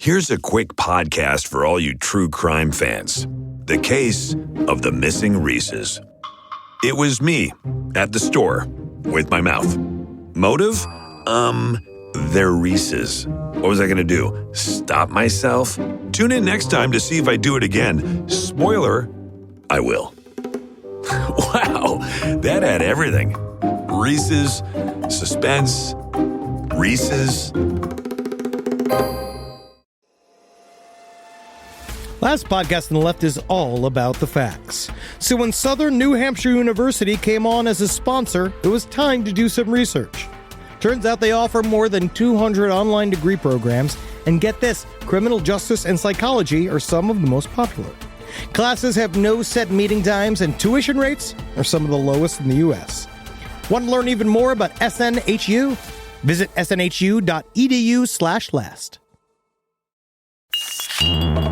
Here's a quick podcast for all you true crime fans. The case of the missing Reese's. It was me at the store with my mouth. Motive? They're Reese's. What was I going to do? Stop myself? Tune in next time to see if I do it again. Spoiler, I will. Wow, that had everything. Reese's, suspense, Reese's. Last podcast on the left is all about the facts. So when Southern New Hampshire University came on as a sponsor, it was time to do some research. Turns out they offer more than 200 online degree programs, and get this, criminal justice and psychology are some of the most popular. Classes have no set meeting times, and tuition rates are some of the lowest in the U.S. Want to learn even more about SNHU? Visit snhu.edu/last.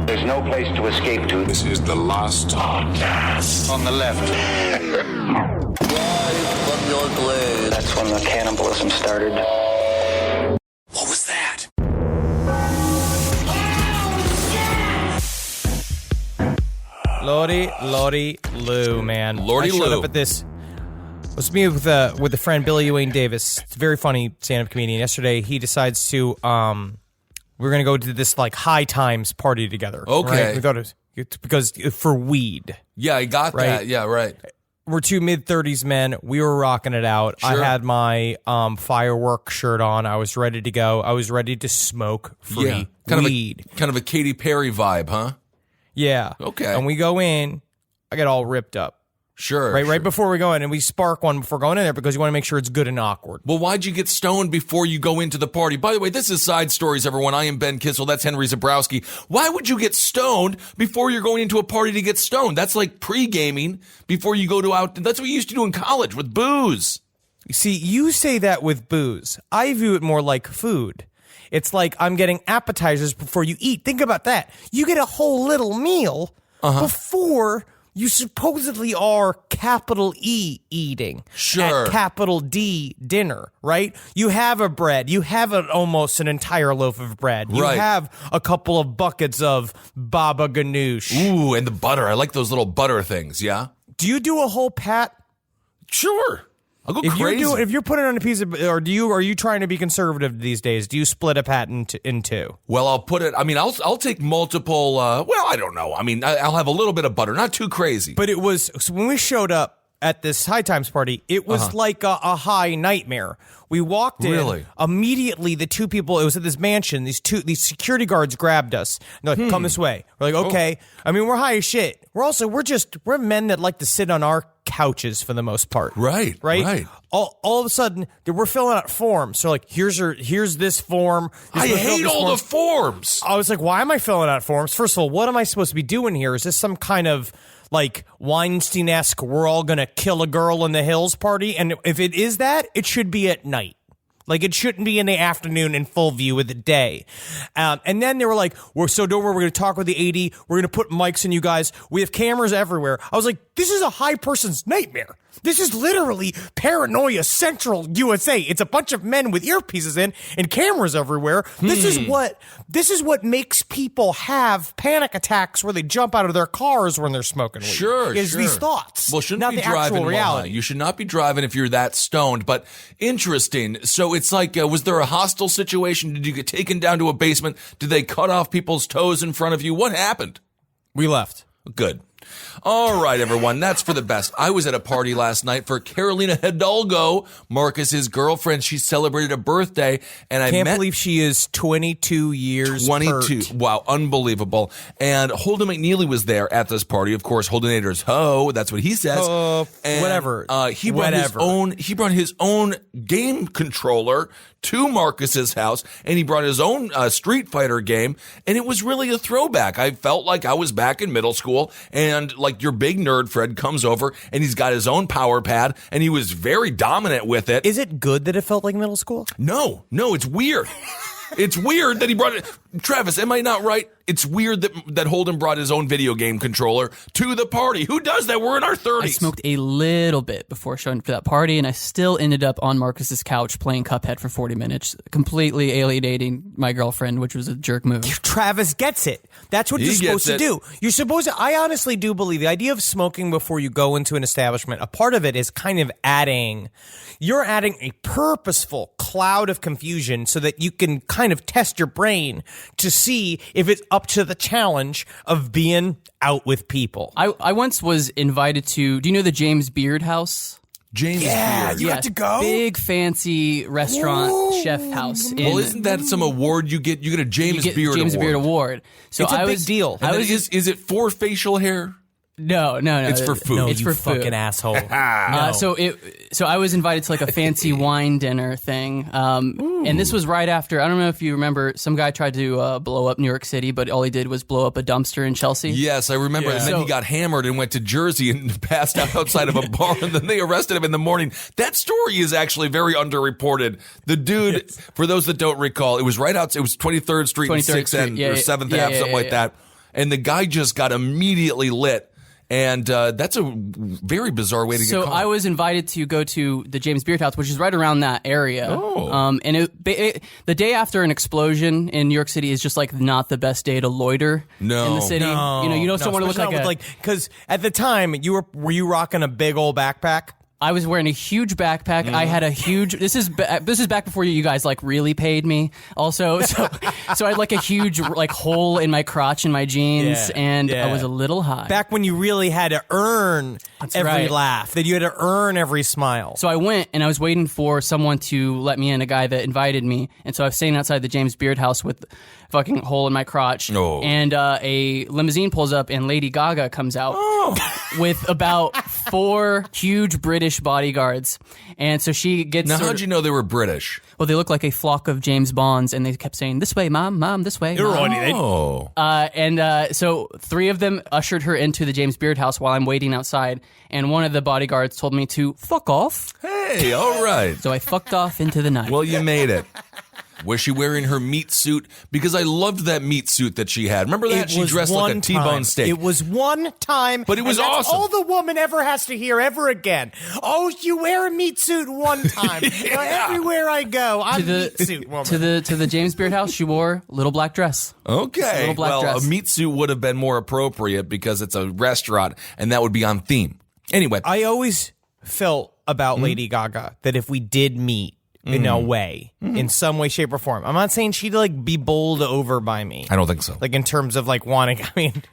There's no place to escape to. This is the last podcast. On the left. From your grave. That's when the cannibalism started. What was that? Lordy Lou, man. Lordy I showed Lou. up at this. It was me with a friend, Billy Wayne Davis. It's a very funny stand-up comedian. Yesterday, he decides to, we're going to go to this, like, high times party together. Okay. Right? We thought it was, because for weed. Yeah, I got Right. that. Yeah, right. We're two mid-30s men. We were rocking it out. Sure. I had my firework shirt on. I was ready to go. I was ready to smoke free weed. Kind of a Katy Perry vibe, huh? Yeah. Okay. And we go in. I get all ripped up. Sure. Right before we go in, and we spark one before going in there because you want to make sure it's good and awkward. Well, why'd you get stoned before you go into the party? By the way, this is Side Stories, everyone. I am Ben Kissel. That's Henry Zabrowski. Why would you get stoned before you're going into a party to get stoned? That's like pre-gaming before you go to out. That's what you used to do in college with booze. See, you say that with booze. I view it more like food. It's like I'm getting appetizers before you eat. Think about that. You get a whole little meal before you supposedly are capital E eating. Sure. At capital D dinner, right? You have a bread. You have almost an entire loaf of bread. You Right. have a couple of buckets of baba ganoush. Ooh, and the butter. I like those little butter things, yeah? Do you do a whole pat? Sure. I'll go If crazy. you're putting it on a piece of, or are you trying to be conservative these days? Do you split a pat in two? Well, I'll put it, I'll take multiple, I don't know. I'll have a little bit of butter, not too crazy. But it was, so when we showed up at this high times party, it was like a high nightmare. We walked in. Really? Immediately, the two people, it was at this mansion, these security guards grabbed us. They're like, come this way. We're like, okay. We're high as shit. We're men that like to sit on our couches for the most part. Right. All of a sudden, we're filling out forms. So like, here's this form. I hate all the forms. I was like, why am I filling out forms? First of all, what am I supposed to be doing here? Is this some kind of like Weinstein-esque, we're all going to kill a girl in the hills party? And if it is that, it should be at night. Like, it shouldn't be in the afternoon in full view of the day. And then they were like, don't worry, we're going to talk with the AD. We're going to put mics in you guys. We have cameras everywhere. I was like, this is a high person's nightmare. This is literally Paranoia Central USA. It's a bunch of men with earpieces in and cameras everywhere. This is what makes people have panic attacks where they jump out of their cars when they're smoking weed. Sure. These thoughts. Well, shouldn't not be the driving actual reality. You should not be driving if you're that stoned. But interesting. So it's like, was there a hostile situation? Did you get taken down to a basement? Did they cut off people's toes in front of you? What happened? We left. Good. All right, everyone. That's for the best. I was at a party last night for Carolina Hidalgo, Marcus's girlfriend. She celebrated a birthday, and I can't met believe she is 22 years 22. hurt. Wow, unbelievable. And Holden McNeely was there at this party. Of course, Holdenator's ho. That's what he says. And, whatever. He brought his own game controller to Marcus's house, and he brought his own Street Fighter game, and it was really a throwback. I felt like I was back in middle school, and like your big nerd Fred comes over, and he's got his own power pad, and he was very dominant with it. Is it good that it felt like middle school? No, it's weird. It's weird that he brought it. Travis, am I not right? It's weird that Holden brought his own video game controller to the party. Who does that? We're in our 30s. I smoked a little bit before showing up for that party, and I still ended up on Marcus's couch playing Cuphead for 40 minutes, completely alienating my girlfriend, which was a jerk move. Travis gets it. That's what you're supposed to do. You're supposed to, I honestly do believe the idea of smoking before you go into an establishment, a part of it is kind of you're adding a purposeful cloud of confusion so that you can kind of test your brain to see if it's up to the challenge of being out with people. I once was invited to, do you know the James Beard House? James Beard. You got to go? Big fancy restaurant chef house. Well, isn't that some award you get? You get a James Beard James award. Beard award. So It's a big deal. Is it for facial hair? No. It's for food. No, It's you for fucking food. asshole. So I was invited to like a fancy wine dinner thing, and this was right after. I don't know if you remember, some guy tried to blow up New York City, but all he did was blow up a dumpster in Chelsea. Yes, I remember. Yeah. And then he got hammered and went to Jersey and passed out outside of a bar, and then they arrested him in the morning. That story is actually very underreported. The dude, for those that don't recall, it was right out. It was 23rd Street and 6th End or 7th Ave, something like that. And the guy just got immediately lit. And that's a very bizarre way to get caught. So I was invited to go to the James Beard House, which is right around that area. Oh. And the day after an explosion in New York City is just like not the best day to loiter in the city. You don't want to look like because at the time were you rocking a big old backpack? I was wearing a huge backpack. I had a huge. This is back before you guys like really paid me. Also, so I had like a huge like hole in my crotch in my jeans, and I was a little high. Back when you really had to earn every laugh, that you had to earn every smile. So I went and I was waiting for someone to let me in, a guy that invited me, and so I was staying outside the James Beard House with fucking hole in my crotch. Oh. And a limousine pulls up and Lady Gaga comes out with about 4 huge British bodyguards. And so she gets... Now, how'd you know they were British? Well, they look like a flock of James Bonds, and they kept saying, "This way, Mom, this way, Mom." Oh. So 3 of them ushered her into the James Beard House while I'm waiting outside, and one of the bodyguards told me to fuck off. Hey, all right. So I fucked off into the night. Well, you made it. Was she wearing her meat suit? Because I loved that meat suit that she had. Remember that? She dressed like a T-bone steak. It was one time. But it was and that's awesome. all the woman ever has to hear ever again. Oh, you wear a meat suit one time. Everywhere I go, I'm a meat suit woman. To the James Beard House, she wore a little black dress. Okay. Little black dress. A meat suit would have been more appropriate because it's a restaurant, and that would be on theme. Anyway. I always felt about Lady Gaga that if we did meet in a way, in some way, shape, or form, I'm not saying she'd like be bowled over by me. I don't think so. Like in terms of like wanting,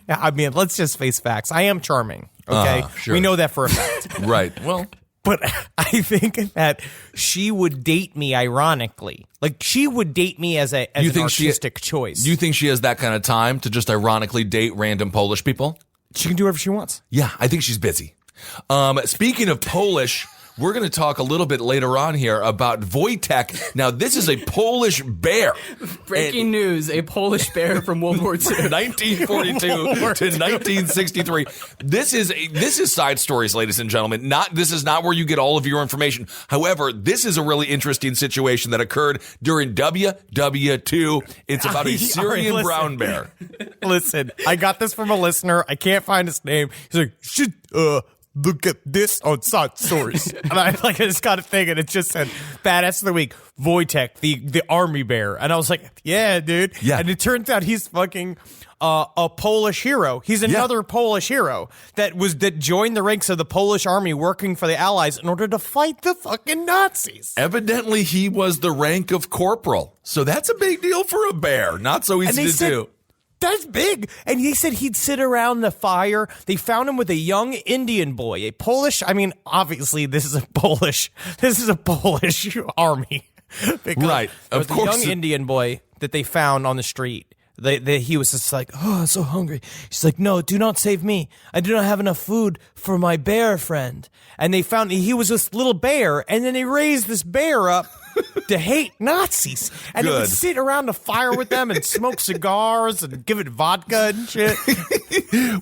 I mean, let's just face facts. I am charming. Okay. Sure. We know that for a fact. Right. Well. But I think that she would date me ironically. Like, she would date me as an artistic choice. You think she has that kind of time to just ironically date random Polish people? She can do whatever she wants. Yeah, I think she's busy. Speaking of Polish, we're going to talk a little bit later on here about Wojtek. Now, this is a Polish bear. Breaking news, a Polish bear from World War II. 1942 to 1963. This is side stories, ladies and gentlemen. This is not where you get all of your information. However, this is a really interesting situation that occurred during WW2. It's about a Syrian brown bear. Listen, I got this from a listener. I can't find his name. He's like, should look at this on side stories. And I just got a thing, and it just said "Badass of the Week," Wojtek, the army bear. And I was like, yeah, dude. Yeah. And it turns out he's fucking a Polish hero. He's another Polish hero that joined the ranks of the Polish army, working for the Allies in order to fight the fucking Nazis. Evidently, he was the rank of corporal. So that's a big deal for a bear. Not so easy to do. That's big. And he said he'd sit around the fire. They found him with a young Indian boy, a Polish. I mean, obviously, this is a Polish army. Right. Of course. A young Indian boy that they found on the street. He was just like, oh, I'm so hungry. She's like, no, do not save me. I do not have enough food for my bear friend. And they found he was this little bear, and then they raised this bear up to hate Nazis. And they would Good. sit around the fire with them and smoke cigars and give it vodka and shit.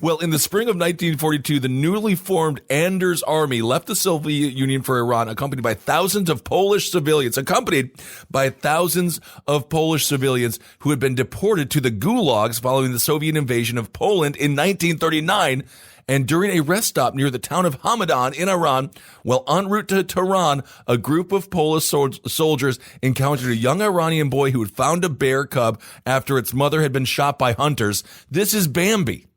Well, in the spring of 1942, the newly formed Anders Army left the Soviet Union for Iran, accompanied by thousands of Polish civilians who had been deported to the gulags following the Soviet invasion of Poland in 1939. And during a rest stop near the town of Hamadan in Iran, while en route to Tehran, a group of Polish soldiers encountered a young Iranian boy who had found a bear cub after its mother had been shot by hunters. This is Bambi.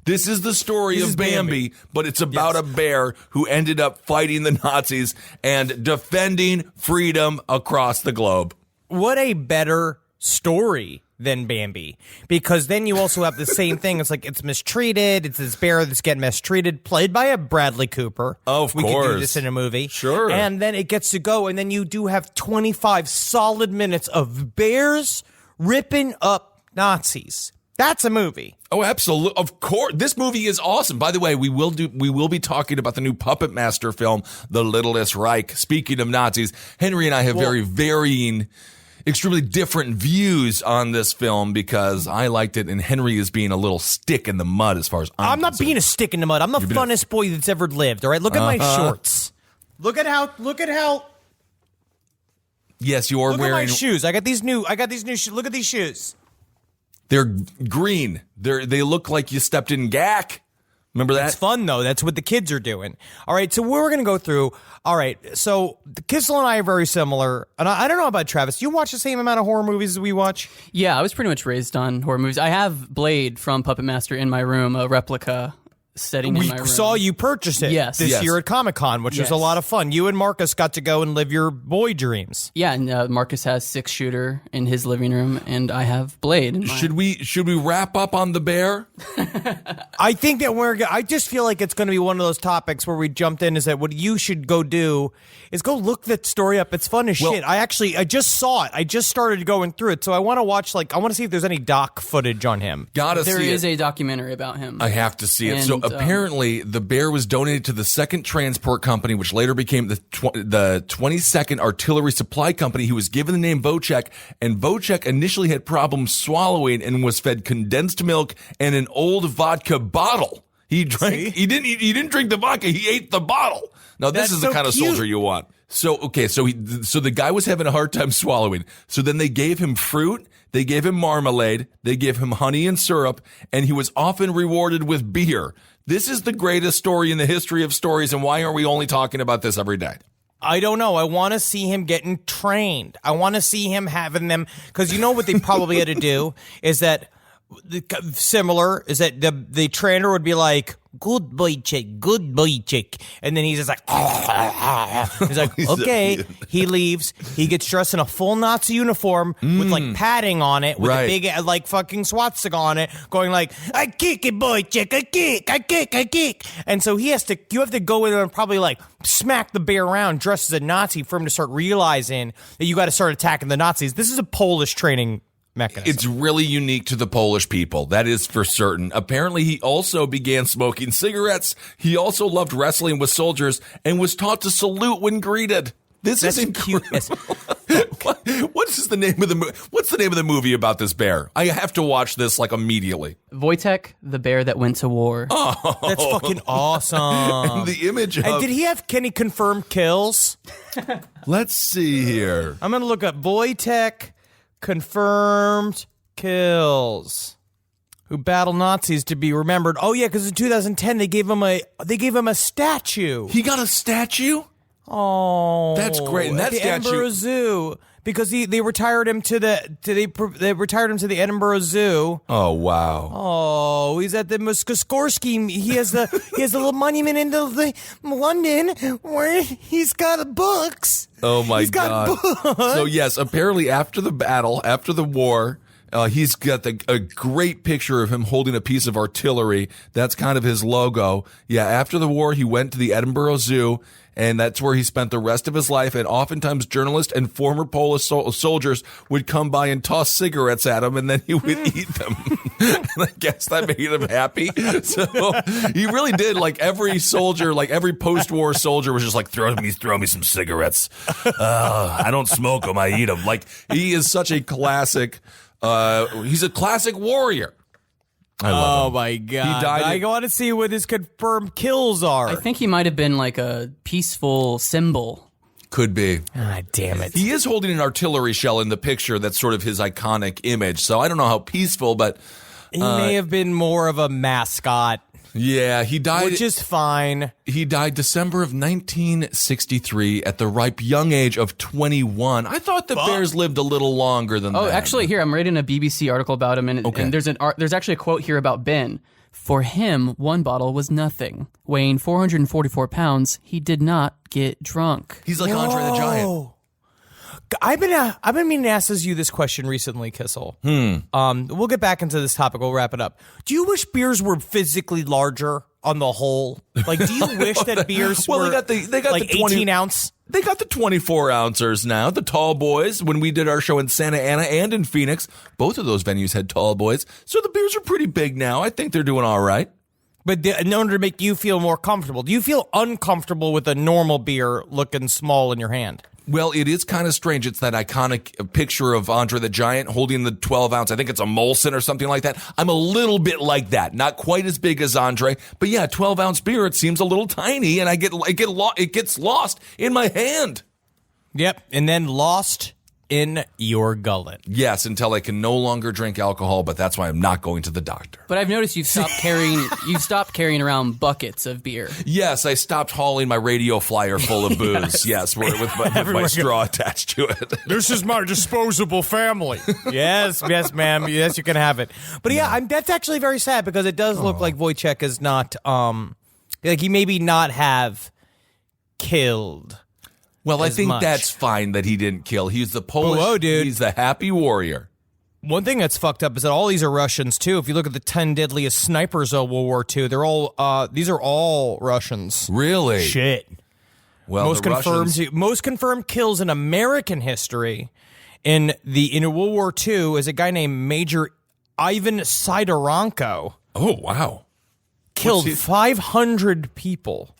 This is the story of Bambi, but it's about a bear who ended up fighting the Nazis and defending freedom across the globe. What a better story than Bambi, because then you also have the same thing. It's like it's mistreated. It's this bear that's getting mistreated, played by a Bradley Cooper. Of we course. could do this in a movie. Sure. And then it gets to go, and then you do have 25 solid minutes of bears ripping up Nazis. That's a movie. Oh, absolutely. Of course. This movie is awesome. By the way, we will be talking about the new Puppet Master film, The Littlest Reich. Speaking of Nazis, Henry and I have very varying, extremely different views on this film because I liked it and Henry is being a little stick in the mud as far as I'm not being a stick in the mud. I'm the funnest boy that's ever lived. All right, look at my shorts. Look at how. Yes, you are Look wearing at my shoes. I got these new shoes. Look at these shoes. They're green. They look like you stepped in gack. Remember that? It's fun, though. That's what the kids are doing. All right, so we're going to go through. All right, so Kissel and I are very similar. And I don't know about Travis. You watch the same amount of horror movies as we watch? Yeah, I was pretty much raised on horror movies. I have Blade from Puppet Master in my room, a replica setting in my room. We saw you purchase it this year at Comic-Con, which was a lot of fun. You and Marcus got to go and live your boy dreams. Yeah, and Marcus has 6-shooter in his living room, and I have Blade in mine. Should we wrap up on the bear? I think that I just feel like it's going to be one of those topics where we jumped in. Is that what you should go do? Is go look that story up. It's fun as shit. I just saw it. I just started going through it, so I want to watch. I want to see if there's any doc footage on him. There is a documentary about him. I have to see it. So apparently, the bear was donated to the 2nd Transport Company, which later became the 22nd Artillery Supply Company. He was given the name Vocek, and Vocek initially had problems swallowing and was fed condensed milk and an old vodka bottle. He drank. He didn't drink the vodka. He ate the bottle. Now this is the kind of soldier you want. So the guy was having a hard time swallowing. So then they gave him fruit. They gave him marmalade. They gave him honey and syrup, and he was often rewarded with beer. This is the greatest story in the history of stories, and why aren't we only talking about this every day? I don't know. I want to see him getting trained. I want to see him having them, because you know what they probably had to do is that the trainer would be like, good boy, chick. And then he's just like, he's like, okay. He leaves. He gets dressed in a full Nazi uniform with like padding on it, with a big like fucking swastika on it, going like, I kick it, boy, chick, I kick. And so you have to go in and probably like smack the bear around dressed as a Nazi for him to start realizing that you got to start attacking the Nazis. This is a Polish training mechanism. It's really unique to the Polish people. That is for certain. Apparently, he also began smoking cigarettes. He also loved wrestling with soldiers and was taught to salute when greeted. This is incredible. What's the name of the movie? What's the name of the movie about this bear? I have to watch this like immediately. Wojtek, the bear that went to war. Oh, that's fucking awesome. And the image of... And can he confirm kills? Let's see here. I'm going to look up Wojtek confirmed kills who battle Nazis to be remembered. Oh yeah, because in 2010 they gave him a statue. He got a statue? Oh, that's great. And that the statue, Edinburgh Zoo, because they retired him to the Edinburgh Zoo. Oh wow. Oh, he's at the Skorsky. He has a little monument in London where he's got books. Oh my God. Books. So yes, apparently after the battle, after the war, He's got a great picture of him holding a piece of artillery. That's kind of his logo. Yeah, after the war, he went to the Edinburgh Zoo, and that's where he spent the rest of his life. And oftentimes journalists and former Polish soldiers would come by and toss cigarettes at him, and then he would eat them. And I guess that made him happy. So he really did. Like every soldier, like every post-war soldier was just like, throw me some cigarettes. I don't smoke them, I eat them. Like, he is such a classic. He's a classic warrior. I love him. Oh my God. He died. I want to see what his confirmed kills are. I think he might have been like a peaceful symbol. Could be. Ah, damn it. He is holding an artillery shell in the picture. That's sort of his iconic image. So I don't know how peaceful, but He may have been more of a mascot. Yeah, he died. Which is fine. He died December of 1963 at the ripe young age of 21. I thought the Bears lived a little longer than that. Oh, actually, here, I'm reading a BBC article about him, and Okay. there's actually a quote here about Ben. For him, one bottle was nothing. Weighing 444 pounds, he did not get drunk. He's like Andre the Giant. I've been meaning to ask you this question recently, Kissel. We'll get back into this topic. We'll wrap it up. Do you wish beers were physically larger on the whole? Like, do you wish that beers Well, were they got like the 20 18 ounce? They got the 24 ouncers now. The tall boys, when we did our show in Santa Ana and in Phoenix, both of those venues had tall boys. So the beers are pretty big now. I think they're doing all right. But in order to make you feel more comfortable, do you feel uncomfortable with a normal beer looking small in your hand? Well, it is kind of strange. It's that iconic picture of Andre the Giant holding the 12 ounce. I think it's a Molson or something like that. I'm a little bit like that. Not quite as big as Andre, but yeah, 12 ounce beer, it seems a little tiny, and it gets lost in my hand. Yep, and then lost in your gullet. Yes, until I can no longer drink alcohol, but that's why I'm not going to the doctor. But I've noticed you've stopped carrying around buckets of beer. Yes, I stopped hauling my radio flyer full of booze. Yes, with my straw attached to it. This is my disposable family. yes, ma'am. Yes, you can have it. But yeah, that's actually very sad because it does look like Wojciech is not, like he maybe not have killed. Well, I think much. that's fine that he didn't kill. He's the Polish. Whoa, dude. He's the happy warrior. One thing that's fucked up is that all these are Russians too. If you look at the 10 deadliest snipers of World War II, they're all these are all Russians. Really? Shit. Well, most confirmed kills in American history in World War II is a guy named Major Ivan Sidorenko. Oh, wow. Killed 500 people.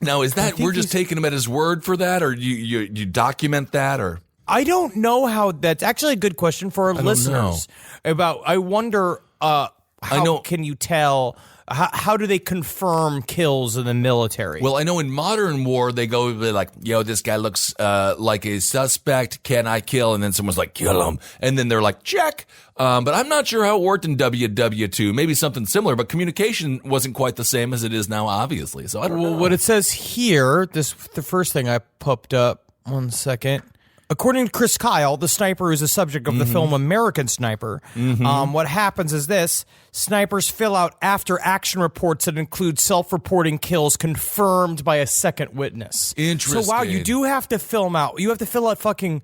Now, is that we're just taking him at his word for that, or you document that, or? I don't know how. That's actually a good question for our listeners. I wonder. Can you tell? How do they confirm kills in the military? Well, I know in modern war they go like, "Yo, this guy looks like a suspect. Can I kill?" And then someone's like, "Kill him," and then they're like, "Check." But I'm not sure how it worked in WW2. Maybe something similar, but communication wasn't quite the same as it is now, obviously. So I don't know. What it says here, the first thing I popped up. 1 second. According to Chris Kyle, the sniper is a subject of the film American Sniper. What happens is this. Snipers fill out after-action reports that include self-reporting kills confirmed by a second witness. Interesting. So, wow, you do have to fill out fucking,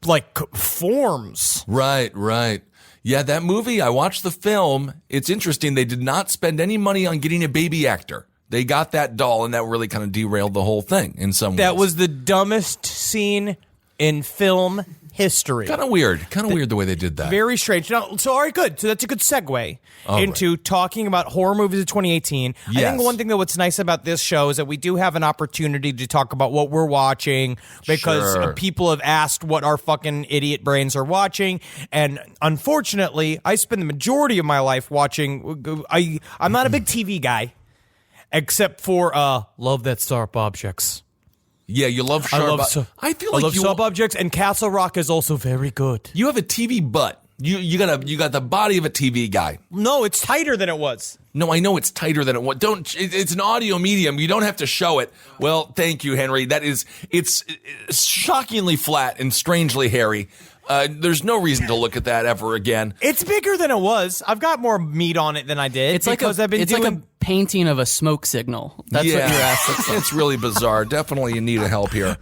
like, forms. Right. Yeah, that movie, I watched the film. It's interesting. They did not spend any money on getting a baby actor. They got that doll, and that really kind of derailed the whole thing in some ways. That was the dumbest scene in film history. Kind of weird the way they did that. Very strange. All right, good. So that's a good segue into talking about horror movies of 2018. Yes. I think one thing that what's nice about this show is that we do have an opportunity to talk about what we're watching because people have asked what our fucking idiot brains are watching. And unfortunately, I spend the majority of my life watching. I'm not a big TV guy. Except for love that sharp objects. Yeah, you love sharp objects. I feel like you sharp objects, and Castle Rock is also very good. You have a TV butt. You got the body of a TV guy. No, it's tighter than it was. No, I know it's tighter than it was. It's an audio medium. You don't have to show it. Well, thank you, Henry. It's shockingly flat and strangely hairy. There's no reason to look at that ever again. It's bigger than it was. I've got more meat on it than I did. It's like a painting of a smoke signal. That's what your ass looks like. It's really bizarre. Definitely in need of help here.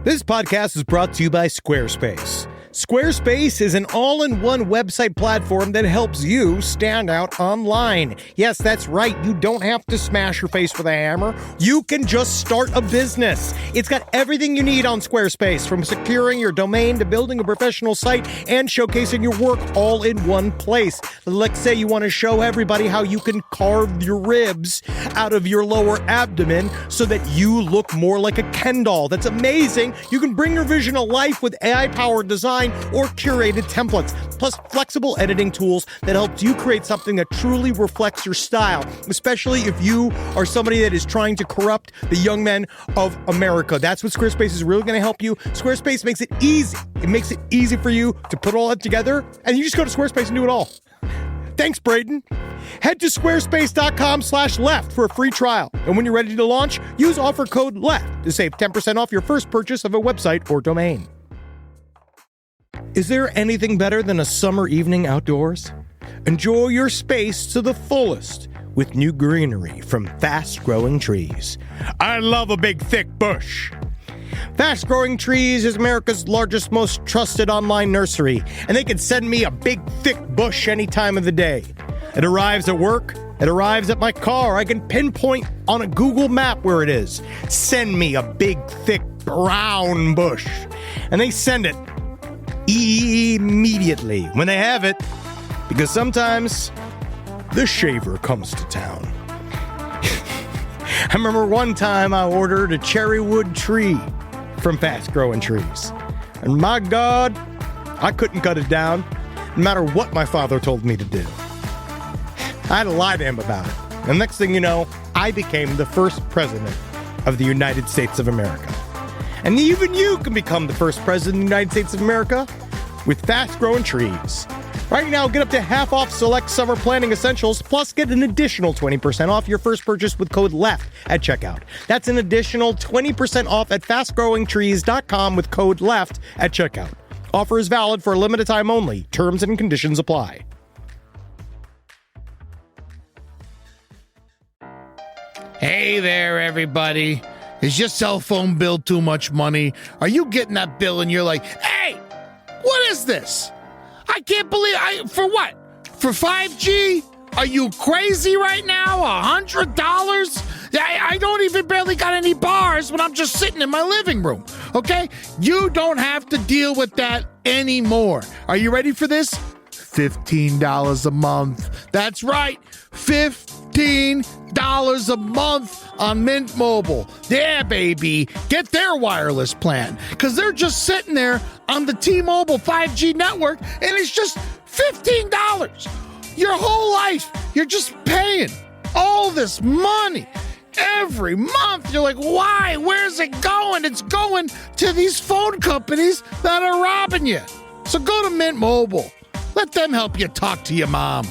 This podcast is brought to you by Squarespace. Squarespace is an all-in-one website platform that helps you stand out online. Yes, that's right. You don't have to smash your face with a hammer. You can just start a business. It's got everything you need on Squarespace, from securing your domain to building a professional site and showcasing your work all in one place. Let's say you want to show everybody how you can carve your ribs out of your lower abdomen so that you look more like a Ken doll. That's amazing. You can bring your vision to life with AI-powered design or curated templates, plus flexible editing tools that helps you create something that truly reflects your style, especially if you are somebody that is trying to corrupt the young men of America. That's what Squarespace is really going to help you. Squarespace makes it easy. It makes it easy for you to put all that together, and you just go to Squarespace and do it all. Thanks, Braden. Head to squarespace.com/left for a free trial. And when you're ready to launch, use offer code LEFT to save 10% off your first purchase of a website or domain. Is there anything better than a summer evening outdoors? Enjoy your space to the fullest with new greenery from Fast Growing Trees. I love a big, thick bush. Fast Growing Trees is America's largest, most trusted online nursery, and they can send me a big, thick bush any time of the day. It arrives at work. It arrives at my car. I can pinpoint on a Google map where it is. Send me a big, thick, brown bush. And they send it immediately when they have it, because sometimes the shaver comes to town. I remember one time I ordered a cherry wood tree from Fast Growing Trees, and my God, I couldn't cut it down no matter what my father told me to do. I had to lie to him about it, and next thing you know, I became the first president of the United States of America. And even you can become the first president of the United States of America with Fast Growing Trees. Right now, get up to half off select summer planting essentials, plus get an additional 20% off your first purchase with code LEFT at checkout. That's an additional 20% off at fastgrowingtrees.com with code LEFT at checkout. Offer is valid for a limited time only. Terms and conditions apply. Hey there, everybody. Is your cell phone bill too much money? Are you getting that bill and you're like, hey, what is this? I can't believe for what? For 5G? Are you crazy right now? $100? I don't even barely got any bars when I'm just sitting in my living room, okay? You don't have to deal with that anymore. Are you ready for this? $15 a month. That's right, $15 a month on Mint Mobile. Yeah, baby. Get their wireless plan, because they're just sitting there on the T-Mobile 5G network, and it's just $15. Your whole life, you're just paying all this money every month. You're like, why? Where's it going? It's going to these phone companies that are robbing you. So go to Mint Mobile. Let them help you talk to your mom.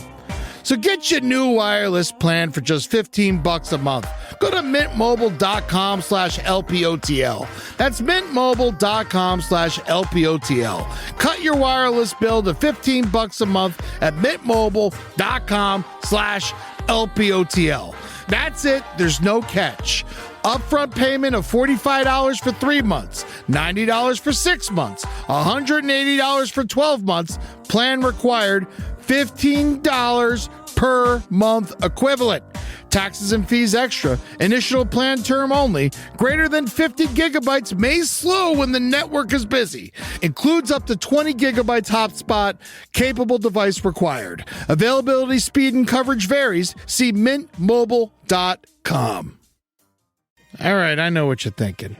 So get your new wireless plan for just $15 a month. Go to mintmobile.com/LPOTL. That's mintmobile.com/LPOTL. Cut your wireless bill to $15 a month at mintmobile.com/LPOTL. That's it. There's no catch. Upfront payment of $45 for 3 months, $90 for 6 months, $180 for 12 months. Plan required, $15 per month equivalent. Taxes and fees extra. Initial plan term only. Greater than 50 gigabytes may slow when the network is busy. Includes up to 20 gigabytes hotspot. Capable device required. Availability, speed, and coverage varies. See mintmobile.com. All right, I know what you're thinking.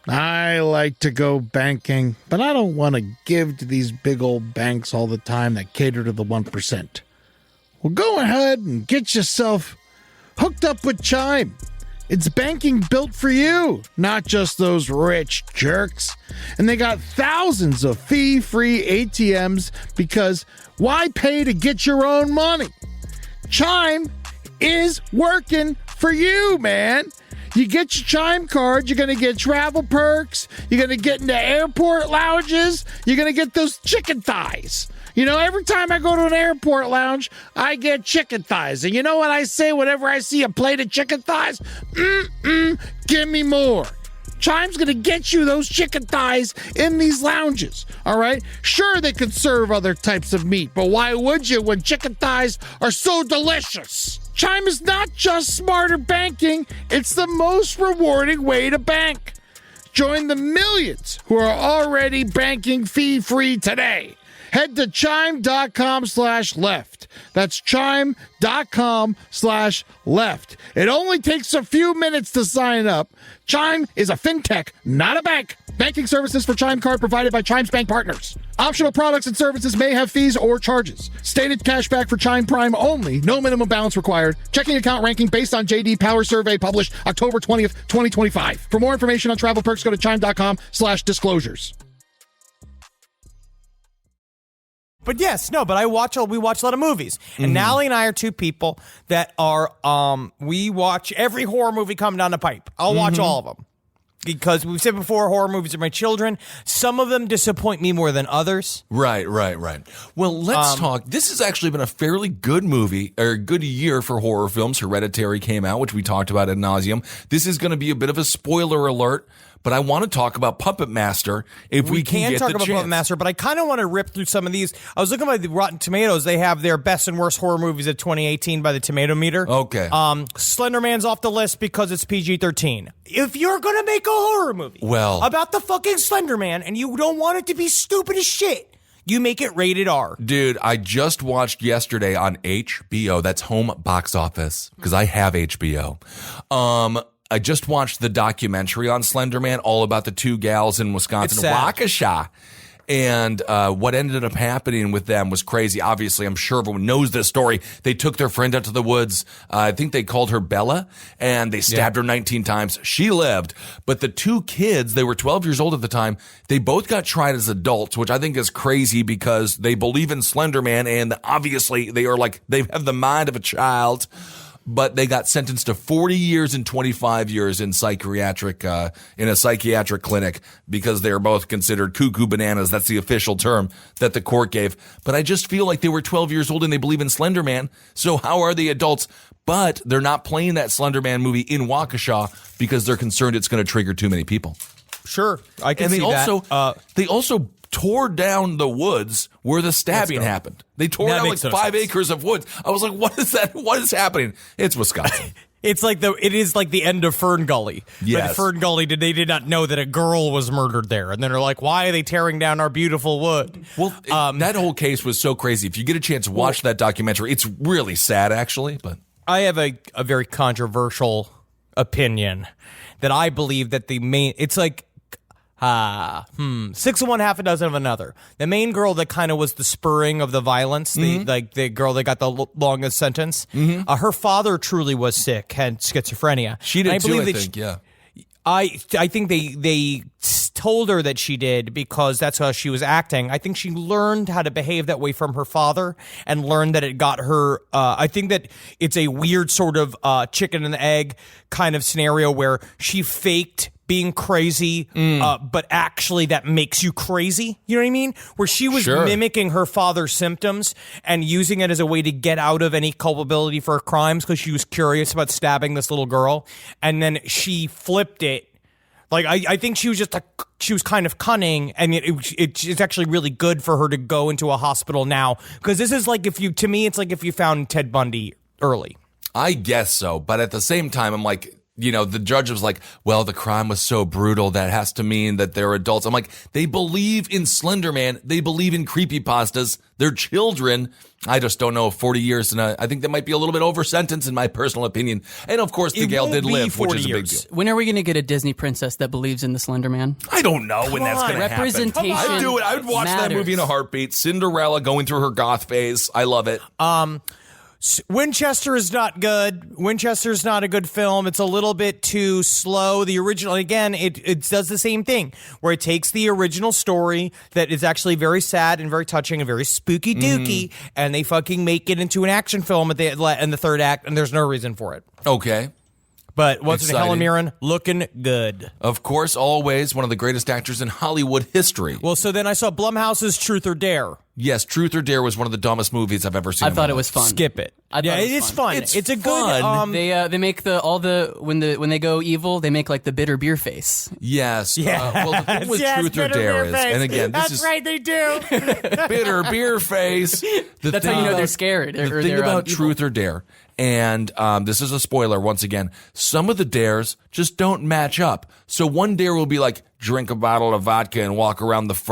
I like to go banking, but I don't want to give to these big old banks all the time that cater to the 1%. Well, go ahead and get yourself hooked up with Chime. It's banking built for you, not just those rich jerks. And they got thousands of fee-free ATMs, because why pay to get your own money? Chime is working for you, man. You get your Chime card, you're going to get travel perks, you're going to get into airport lounges, you're going to get those chicken thighs. You know, every time I go to an airport lounge, I get chicken thighs. And you know what I say whenever I see a plate of chicken thighs? Give me more. Chime's going to get you those chicken thighs in these lounges, all right? Sure, they could serve other types of meat, but why would you when chicken thighs are so delicious? Chime is not just smarter banking, it's the most rewarding way to bank. Join the millions who are already banking fee-free today. Head to chime.com/left. That's chime.com/left. It only takes a few minutes to sign up. Chime is a fintech, not a bank. Banking services for Chime Card provided by Chime's bank partners. Optional products and services may have fees or charges. Stated cashback for Chime Prime only. No minimum balance required. Checking account ranking based on JD Power Survey published October 20th, 2025. For more information on travel perks, go to chime.com/disclosures. But yes, no, but we watch a lot of movies. And Nally and I are two people that are, we watch every horror movie come down the pipe. I'll watch all of them. Because we've said before, horror movies are my children. Some of them disappoint me more than others. Right. Well, let's talk. This has actually been a fairly good movie, or good year for horror films. Hereditary came out, which we talked about ad nauseum. This is going to be a bit of a spoiler alert, but I want to talk about Puppet Master if we can get talk the about chance. Puppet Master, but I kind of want to rip through some of these. I was looking at the Rotten Tomatoes. They have their best and worst horror movies of 2018 by the Tomato Meter. Okay. Slender Man's off the list because it's PG-13. If you're going to make a horror movie about the fucking Slender Man and you don't want it to be stupid as shit, you make it rated R. Dude, I just watched yesterday on HBO. That's home box office because I have HBO. I just watched the documentary on Slender Man, all about the two gals in Wisconsin, Waukesha. And what ended up happening with them was crazy. Obviously, I'm sure everyone knows this story. They took their friend out to the woods. I think they called her Bella, and they stabbed her 19 times. She lived. But the two kids, they were 12 years old at the time, they both got tried as adults, which I think is crazy because they believe in Slender Man, and obviously they have the mind of a child. But they got sentenced to 40 years and 25 years in a psychiatric clinic because they're both considered cuckoo bananas. That's the official term that the court gave. But I just feel like they were 12 years old and they believe in Slender Man. So how are they adults? But they're not playing that Slender Man movie in Waukesha because they're concerned it's going to trigger too many people. Sure, I can see that. They also tore down the woods where the stabbing happened. They tore down like 5 acres of woods. I was like, what is that? What is happening? It's Wisconsin. It is like the end of Fern Gully. Yes. But Fern Gully, they did not know that a girl was murdered there. And then they're like, why are they tearing down our beautiful wood? Well, that whole case was so crazy. If you get a chance, watch that documentary. It's really sad, actually. But I have a very controversial opinion that I believe that it's like, 6 of one, half a dozen of another. The main girl that kind of was the spurring of the violence, the girl that got the longest sentence, her father truly was sick, had schizophrenia. She did too, I think, yeah. I think they told her that she did because that's how she was acting. I think she learned how to behave that way from her father and learned that it got her. I think that it's a weird sort of chicken and egg kind of scenario where she faked being crazy, but actually that makes you crazy. You know what I mean? Where she was mimicking her father's symptoms and using it as a way to get out of any culpability for her crimes because she was curious about stabbing this little girl. And then she flipped it. Like, I think she was just she was kind of cunning, and it's actually really good for her to go into a hospital now. Because this is like to me, it's like if you found Ted Bundy early. I guess so. But at the same time, I'm like, the judge was like, well, the crime was so brutal that has to mean that they're adults. I'm like, they believe in Slender Man. They believe in creepypastas. They're children. I just don't know. 40 years, and I think that might be a little bit over sentence in my personal opinion. And of course, the gal did live, which is a big deal. When are we going to get a Disney princess that believes in the Slender Man? I don't know when that's going to happen. Representation I'd do it. I would watch that movie in a heartbeat. Cinderella going through her goth phase. I love it. Winchester is not good. Winchester's not a good film. It's a little bit too slow. The original, again, it does the same thing where it takes the original story that is actually very sad and very touching and very spooky dooky, and they fucking make it into an action film in the third act, and there's no reason for it. Okay. But what's it, Helen Mirren looking good. Of course, always one of the greatest actors in Hollywood history. Well, so then I saw Blumhouse's Truth or Dare. Yes, Truth or Dare was one of the dumbest movies I've ever seen. I thought it was fun. Skip it. Yeah, it is fun. It's a fun. good. They make when they go evil, they make like the bitter beer face. Yes. Yeah. Well, the thing with Yes, Truth or bitter Dare beer is, face. and again, this That's is right, they do. bitter beer face. That's how you know they're scared. The thing about Truth or Dare, and this is a spoiler once again, some of the dares just don't match up. So one dare will be like, drink a bottle of vodka and walk around the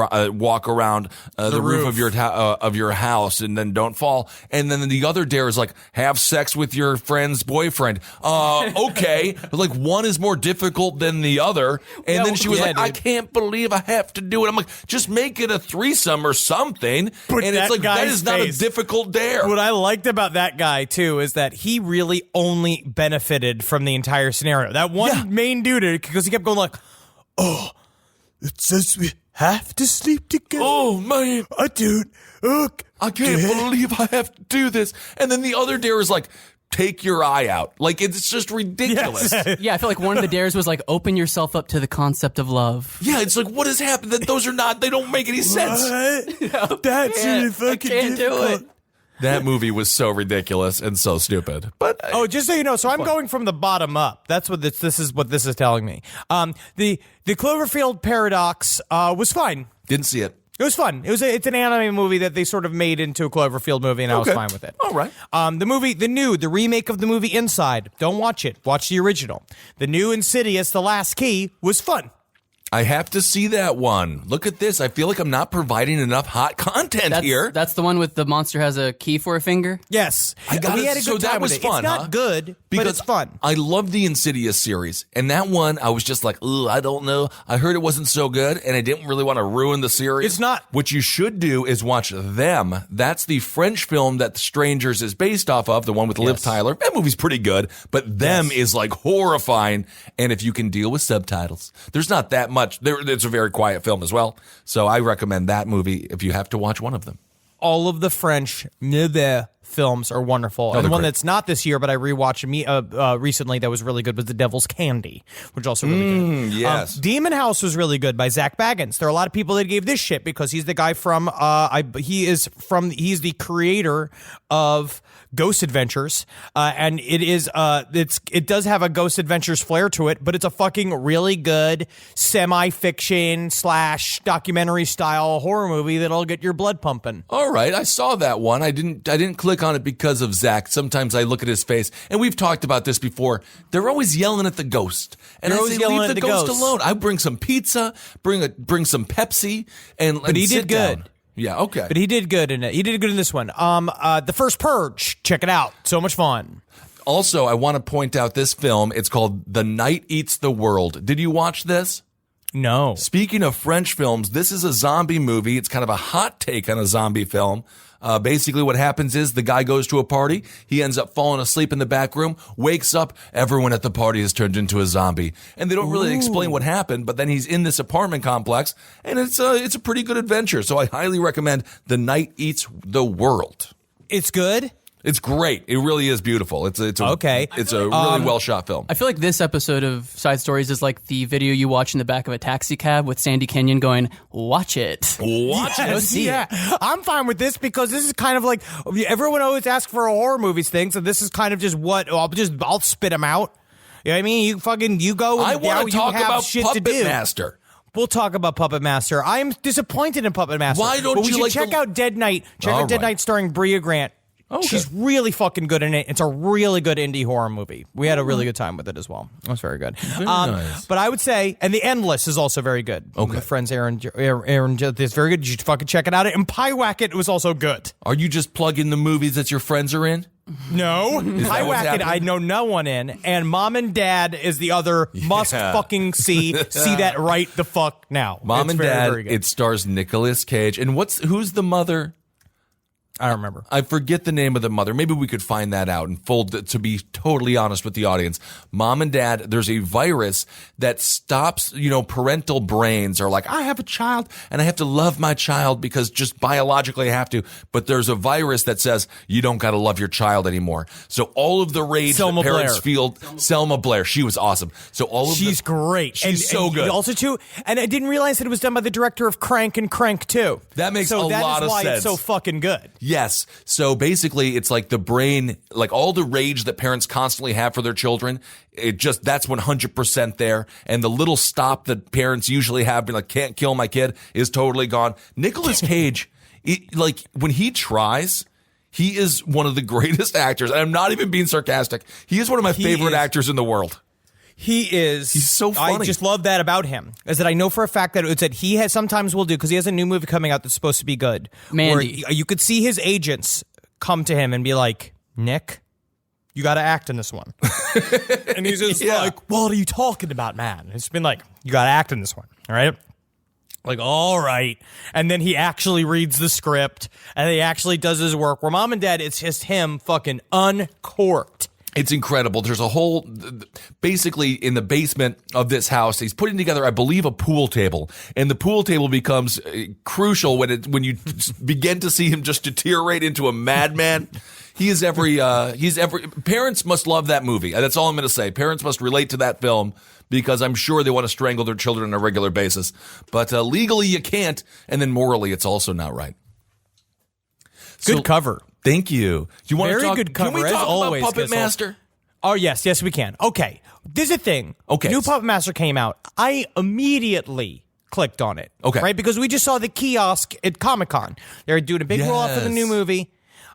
roof of your house and then don't fall. And then the other dare is like, have sex with your friend's boyfriend. Okay. Like one is more difficult than the other. And then she was like, I can't believe I have to do it. I'm like, just make it a threesome or something. But and it's like, that is not a difficult dare. What I liked about that guy too is that he really only benefited from the entire scenario. That one main dude, because he kept going like, oh, it says we have to sleep together. Oh, man. I do. I can't believe I have to do this. And then the other dare is like, take your eye out. Like, it's just ridiculous. Yes. Yeah, I feel like one of the dares was like, open yourself up to the concept of love. Yeah, it's like, what has happened? That those are not, they don't make any sense. That's really fucking can't do it. That movie was so ridiculous and so stupid. But just so you know, so I'm going from the bottom up. That's what this is what this is telling me. The Cloverfield Paradox was fine. didn't see it. It was fun. It's an anime movie that they sort of made into a Cloverfield movie, and I was fine with it. All right. The remake of the movie Inside. Don't watch it. Watch the original. The new Insidious, The Last Key, was fun. I have to see that one. Look at this. I feel like I'm not providing enough hot content here. That's the one with the monster has a key for a finger? Yes. We had a good time with it. Fun, it's not good, but it's fun. I love the Insidious series. And that one, I was just like, ugh, I don't know. I heard it wasn't so good, and I didn't really want to ruin the series. It's not. What you should do is watch Them. That's the French film that Strangers is based off of, the one with Liv Tyler. That movie's pretty good, but Them is like horrifying. And if you can deal with subtitles, there's not that much. It's a very quiet film as well. So I recommend that movie if you have to watch one of them. All of the French films are wonderful. And one that's not this year, but I rewatched recently that was really good was The Devil's Candy, which is also really good. Yes. Demon House was really good by Zach Baggins. There are a lot of people that gave this shit because he's the guy from he's the creator of Ghost Adventures, and it does have a Ghost Adventures flair to it, but it's a fucking really good semi-fiction / documentary style horror movie that'll get your blood pumping. All right, I saw that one. I didn't click on it because of Zach. Sometimes I look at his face, and we've talked about this before. They're always yelling at the ghost, and I say, leave the ghost alone. I bring some pizza, bring some Pepsi, but he did good. Down. Yeah, okay. But he did good in it. He did good in this one. The First Purge. Check it out. So much fun. Also, I want to point out this film. It's called The Night Eats the World. Did you watch this? No. Speaking of French films, this is a zombie movie. It's kind of a hot take on a zombie film. Basically what happens is the guy goes to a party. He ends up falling asleep in the back room, wakes up. Everyone at the party has turned into a zombie. And they don't really explain what happened, but then he's in this apartment complex, and it's a pretty good adventure. So I highly recommend The Night Eats the World. It's good? It's great. It really is beautiful. It's a really well shot film. I feel like this episode of Side Stories is like the video you watch in the back of a taxi cab with Sandy Kenyon going, watch it. Watch it. Go see it. I'm fine with this because this is kind of like everyone always asks for a horror movies thing, so this is kind of just what I'll spit them out. You know what I mean? You go. I want to talk about shit Puppet to do. Master. We'll talk about Puppet Master. I'm disappointed in Puppet Master. Why don't you like check out Dead Night? Check out Dead Night starring Bria Grant. Okay. She's really fucking good in it. It's a really good indie horror movie. We had a really good time with it as well. It was very good. Very nice. But I would say, and The Endless is also very good. Okay. My friends Aaron, it's very good. You should fucking check it out. And Pie Wacket was also good. Are you just plugging the movies that your friends are in? No. Pie what's Wacket happening? I know no one in. And Mom and Dad is the other must fucking see. See that right the fuck now. Mom It's and very, Dad, very good. it stars Nicolas Cage. And who's the mother? I don't remember. I forget the name of the mother. Maybe we could find that out. And to be totally honest with the audience, mom and dad, there's a virus that stops, parental brains are like, I have a child and I have to love my child because just biologically I have to. But there's a virus that says you don't got to love your child anymore. So all of the rage that parents feel, Selma Blair, she was awesome. So she's great. She's so good. Also too, and I didn't realize that it was done by the director of Crank and Crank 2. That makes a lot of sense. That is why it's so fucking good. Yes. So basically, it's like the brain, like all the rage that parents constantly have for their children, that's 100% there. And the little stop that parents usually have, being like, can't kill my kid, is totally gone. Nicolas Cage, when he tries, he is one of the greatest actors. And I'm not even being sarcastic. He is one of my favorite actors in the world. He is. He's so funny. I just love that about him. Is that I know for a fact that it's that he has sometimes will do, because he has a new movie coming out that's supposed to be good. Mandy. Where you could see his agents come to him and be like, Nick, you got to act in this one. And he's just like, what are you talking about, man? It's been like, you got to act in this one. All right. Like, all right. And then he actually reads the script and he actually does his work. Where Mom and Dad, it's just him fucking uncorked. It's incredible. There's a whole, basically in the basement of this house, he's putting together, I believe, a pool table. And the pool table becomes crucial when you begin to see him just deteriorate into a madman. He's every, parents must love that movie. That's all I'm going to say. Parents must relate to that film because I'm sure they want to strangle their children on a regular basis. But legally you can't. And then morally, it's also not right. Good cover. Thank you. Do you want Very to talk? good cover, Can we as talk always, about Puppet Kissel. Master? Oh, yes, we can. Okay. There's a thing. Okay. New Puppet Master came out. I immediately clicked on it. Okay. Right? Because we just saw the kiosk at Comic-Con. They're doing a big roll-off for the new movie.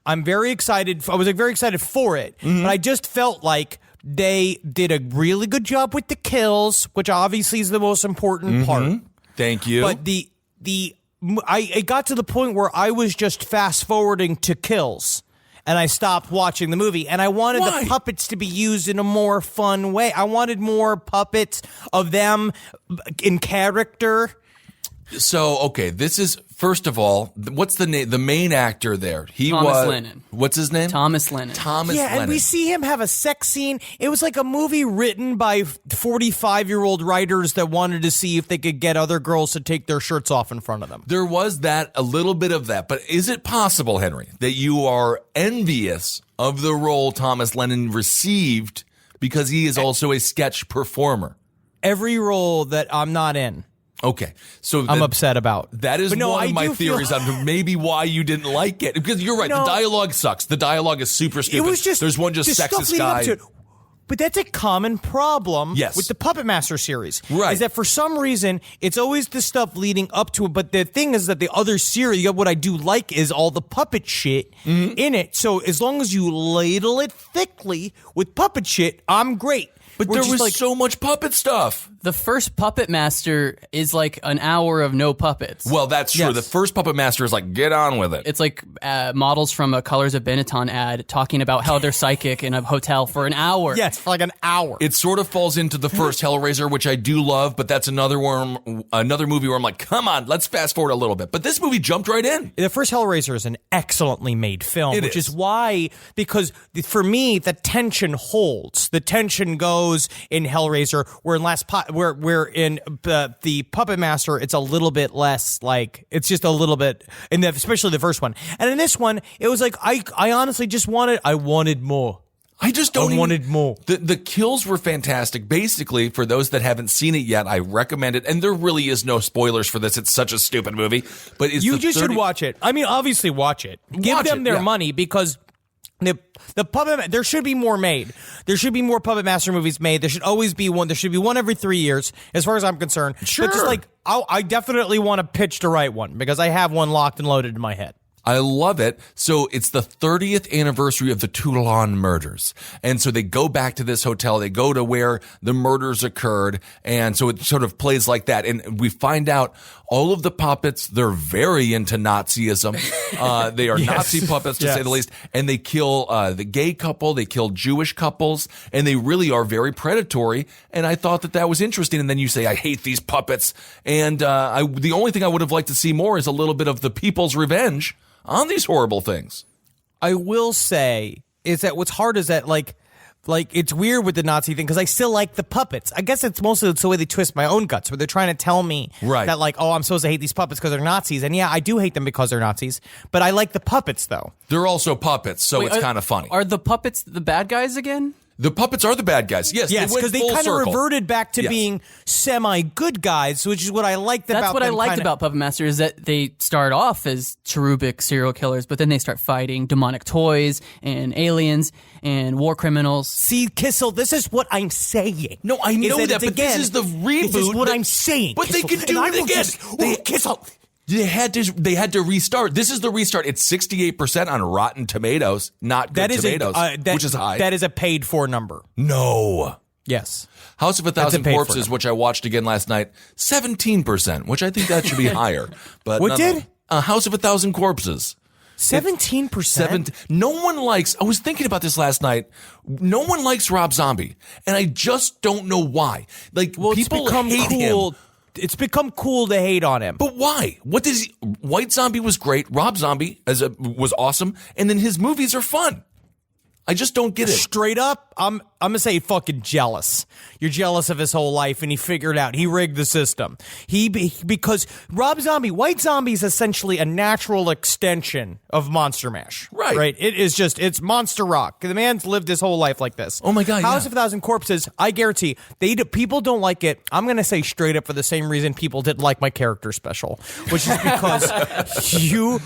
I'm very excited. I was very excited for it. Mm-hmm. But I just felt like they did a really good job with the kills, which obviously is the most important part. Thank you. But it got to the point where I was just fast-forwarding to kills. And I stopped watching the movie. And I wanted the puppets to be used in a more fun way. I wanted more puppets of them in character. So, okay, this is, first of all, what's the name? The main actor there. Thomas Lennon. What's his name? Thomas Lennon. Thomas Yeah, Lennon. and we see him have a sex scene. It was like a movie written by 45-year-old writers that wanted to see if they could get other girls to take their shirts off in front of them. There was a little bit of that. But is it possible, Henry, that you are envious of the role Thomas Lennon received because he is also a sketch performer? Every role that I'm not in. Okay, so I'm upset about. That is one of my theories on maybe why you didn't like it. Because you're right, the dialogue sucks. The dialogue is super stupid. It was just there's one just sexist guy. But that's a common problem with the Puppet Master series. Right. Is that for some reason, it's always the stuff leading up to it. But the thing is that the other series, what I do like is all the puppet shit in it. So as long as you ladle it thickly with puppet shit, I'm great. But there was so much puppet stuff. The first Puppet Master is like an hour of no puppets. Well, that's true. Yes. The first Puppet Master is like, get on with it. It's like models from a Colors of Benetton ad talking about how they're psychic in a hotel for an hour. Yes, for like an hour. It sort of falls into the first Hellraiser, which I do love, but that's another movie where I'm like, come on, let's fast forward a little bit. But this movie jumped right in. The first Hellraiser is an excellently made film, which is why, because for me, the tension holds. The tension goes in Hellraiser, where in the Puppet Master, it's a little bit less, like, it's just a little bit, especially the first one. And in this one, it was like, I honestly just wanted more. I just don't wanted more. The kills were fantastic. Basically, for those that haven't seen it yet, I recommend it. And there really is no spoilers for this. It's such a stupid movie. But you just should watch it. I mean, obviously watch it. Give them their money, because the puppet, there should be more made. There should be more Puppet Master movies made. There should always be one. There should be one every 3 years, as far as I'm concerned. Sure. But just like, I definitely want to pitch to write one, because I have one locked and loaded in my head. I love it. So it's the 30th anniversary of the Toulon murders. And so they go back to this hotel. They go to where the murders occurred. And so it sort of plays like that. And we find out all of the puppets, they're very into Nazism. They are Nazi puppets, to say the least. And they kill the gay couple. They kill Jewish couples. And they really are very predatory. And I thought that was interesting. And then you say, I hate these puppets. And the only thing I would have liked to see more is a little bit of the people's revenge on these horrible things. I will say is that what's hard is that like it's weird with the Nazi thing because I still like the puppets. I guess it's mostly the way they twist my own guts, where they're trying to tell me that like, oh, I'm supposed to hate these puppets because they're Nazis, and yeah, I do hate them because they're Nazis. But I like the puppets though. They're also puppets, so it's kind of funny. Are the puppets the bad guys again? The puppets are the bad guys. Yes, because they kind of reverted back to being semi-good guys, which is what I liked about them. That's what I liked about Puppet Master is that they start off as cherubic serial killers, but then they start fighting demonic toys and aliens and war criminals. See, Kissel, this is what I'm saying. No, I know that, but this is the reboot. This is what I'm saying. But Kissel, they can do it again. Kissel. They had to restart. This is the restart. It's 68% on Rotten Tomatoes, not good tomatoes, which is high. That is a paid-for number. No. Yes. House of a Thousand Corpses, which I watched again last night, 17%, which I think that should be higher. But what did? House of a Thousand Corpses. 17%? No one likes, I was thinking about this last night, no one likes Rob Zombie, and I just don't know why. Like, people hate him. It's become cool to hate on him. But why? White Zombie was great. Rob Zombie was awesome. And then his movies are fun. I just don't get it. Straight up, I'm gonna say fucking jealous. You're jealous of his whole life, and he figured out he rigged the system. Because Rob Zombie, White Zombie is essentially a natural extension of Monster Mash. Right. It's Monster Rock. The man's lived his whole life like this. Oh my God. House of a Thousand Corpses. I guarantee people don't like it. I'm gonna say straight up for the same reason people didn't like my character special, which is because you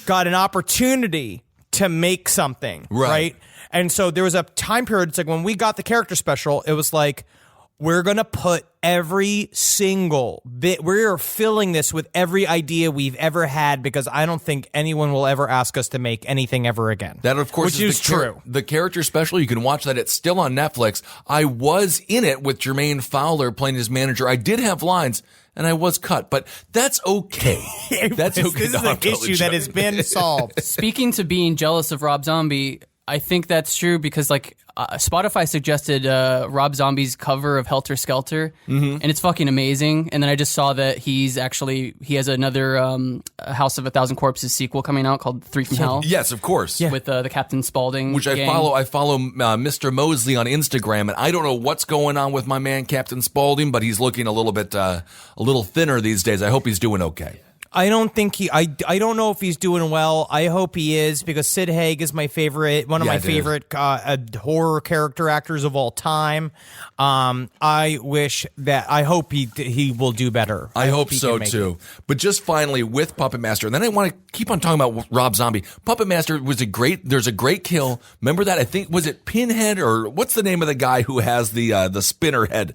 got an opportunity to make something, right? And so there was a time period, it's like when we got the character special, it was like, we're going to put every single bit, we're filling this with every idea we've ever had because I don't think anyone will ever ask us to make anything ever again. That, of course, which is true. The character special, you can watch that. It's still on Netflix. I was in it with Jermaine Fowler playing his manager. I did have lines. And I was cut, but that's okay. That's okay. This is an issue that has been solved. Speaking to being jealous of Rob Zombie, I think that's true because Spotify suggested Rob Zombie's cover of Helter Skelter, and it's fucking amazing. And then I just saw that he has another House of a Thousand Corpses sequel coming out called Three from Hell. Yes, of course. With the Captain Spaulding which gang. I follow Mr. Mosley on Instagram, and I don't know what's going on with my man Captain Spaulding, but he's looking a little bit a little thinner these days. I hope he's doing okay. I don't think I don't know if he's doing well. I hope he is because Sid Haig is my favorite, one of my favorite horror character actors of all time. I hope he will do better. I hope so too. But just finally with Puppet Master, and then I want to keep on talking about Rob Zombie. Puppet Master was there's a great kill. Remember that? I think, was it Pinhead or what's the name of the guy who has the spinner head?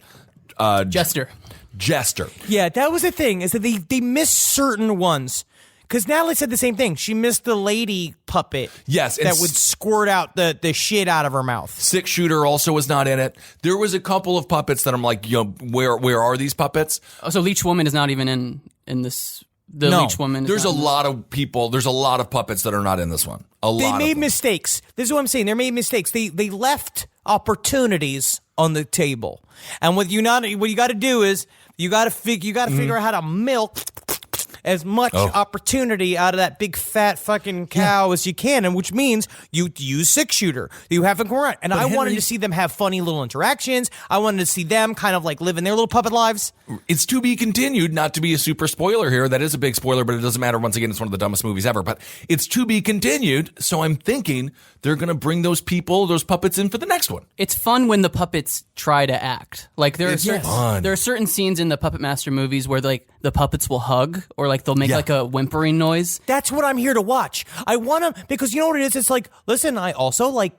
Jester. Yeah, that was the thing, is that they missed certain ones. Because Natalie said the same thing. She missed the lady puppet. Yes. That would squirt out the shit out of her mouth. 6-Shooter also was not in it. There was a couple of puppets that I'm like, where are these puppets? Oh, so Leech Woman is not even in this. Leech Woman. There's a lot of people. There's a lot of puppets that are not in this one. They made mistakes. This is what I'm saying. They made mistakes. They left opportunities on the table. And what you got to do is you got to figure out how to milk as much opportunity out of that big fat fucking cow as you can, and which means you use 6-Shooter. You have a grunt. And I wanted to see them have funny little interactions. I wanted to see them kind of like living their little puppet lives. It's to be continued, not to be a super spoiler here. That is a big spoiler, but it doesn't matter. Once again, it's one of the dumbest movies ever. But it's to be continued, so I'm thinking they're going to bring those puppets in for the next one. It's fun when the puppets try to act. Like there are certain scenes in the Puppet Master movies where like the puppets will hug or like they'll make like a whimpering noise. That's what I'm here to watch. I want to, because you know what it is? It's like, listen, I also like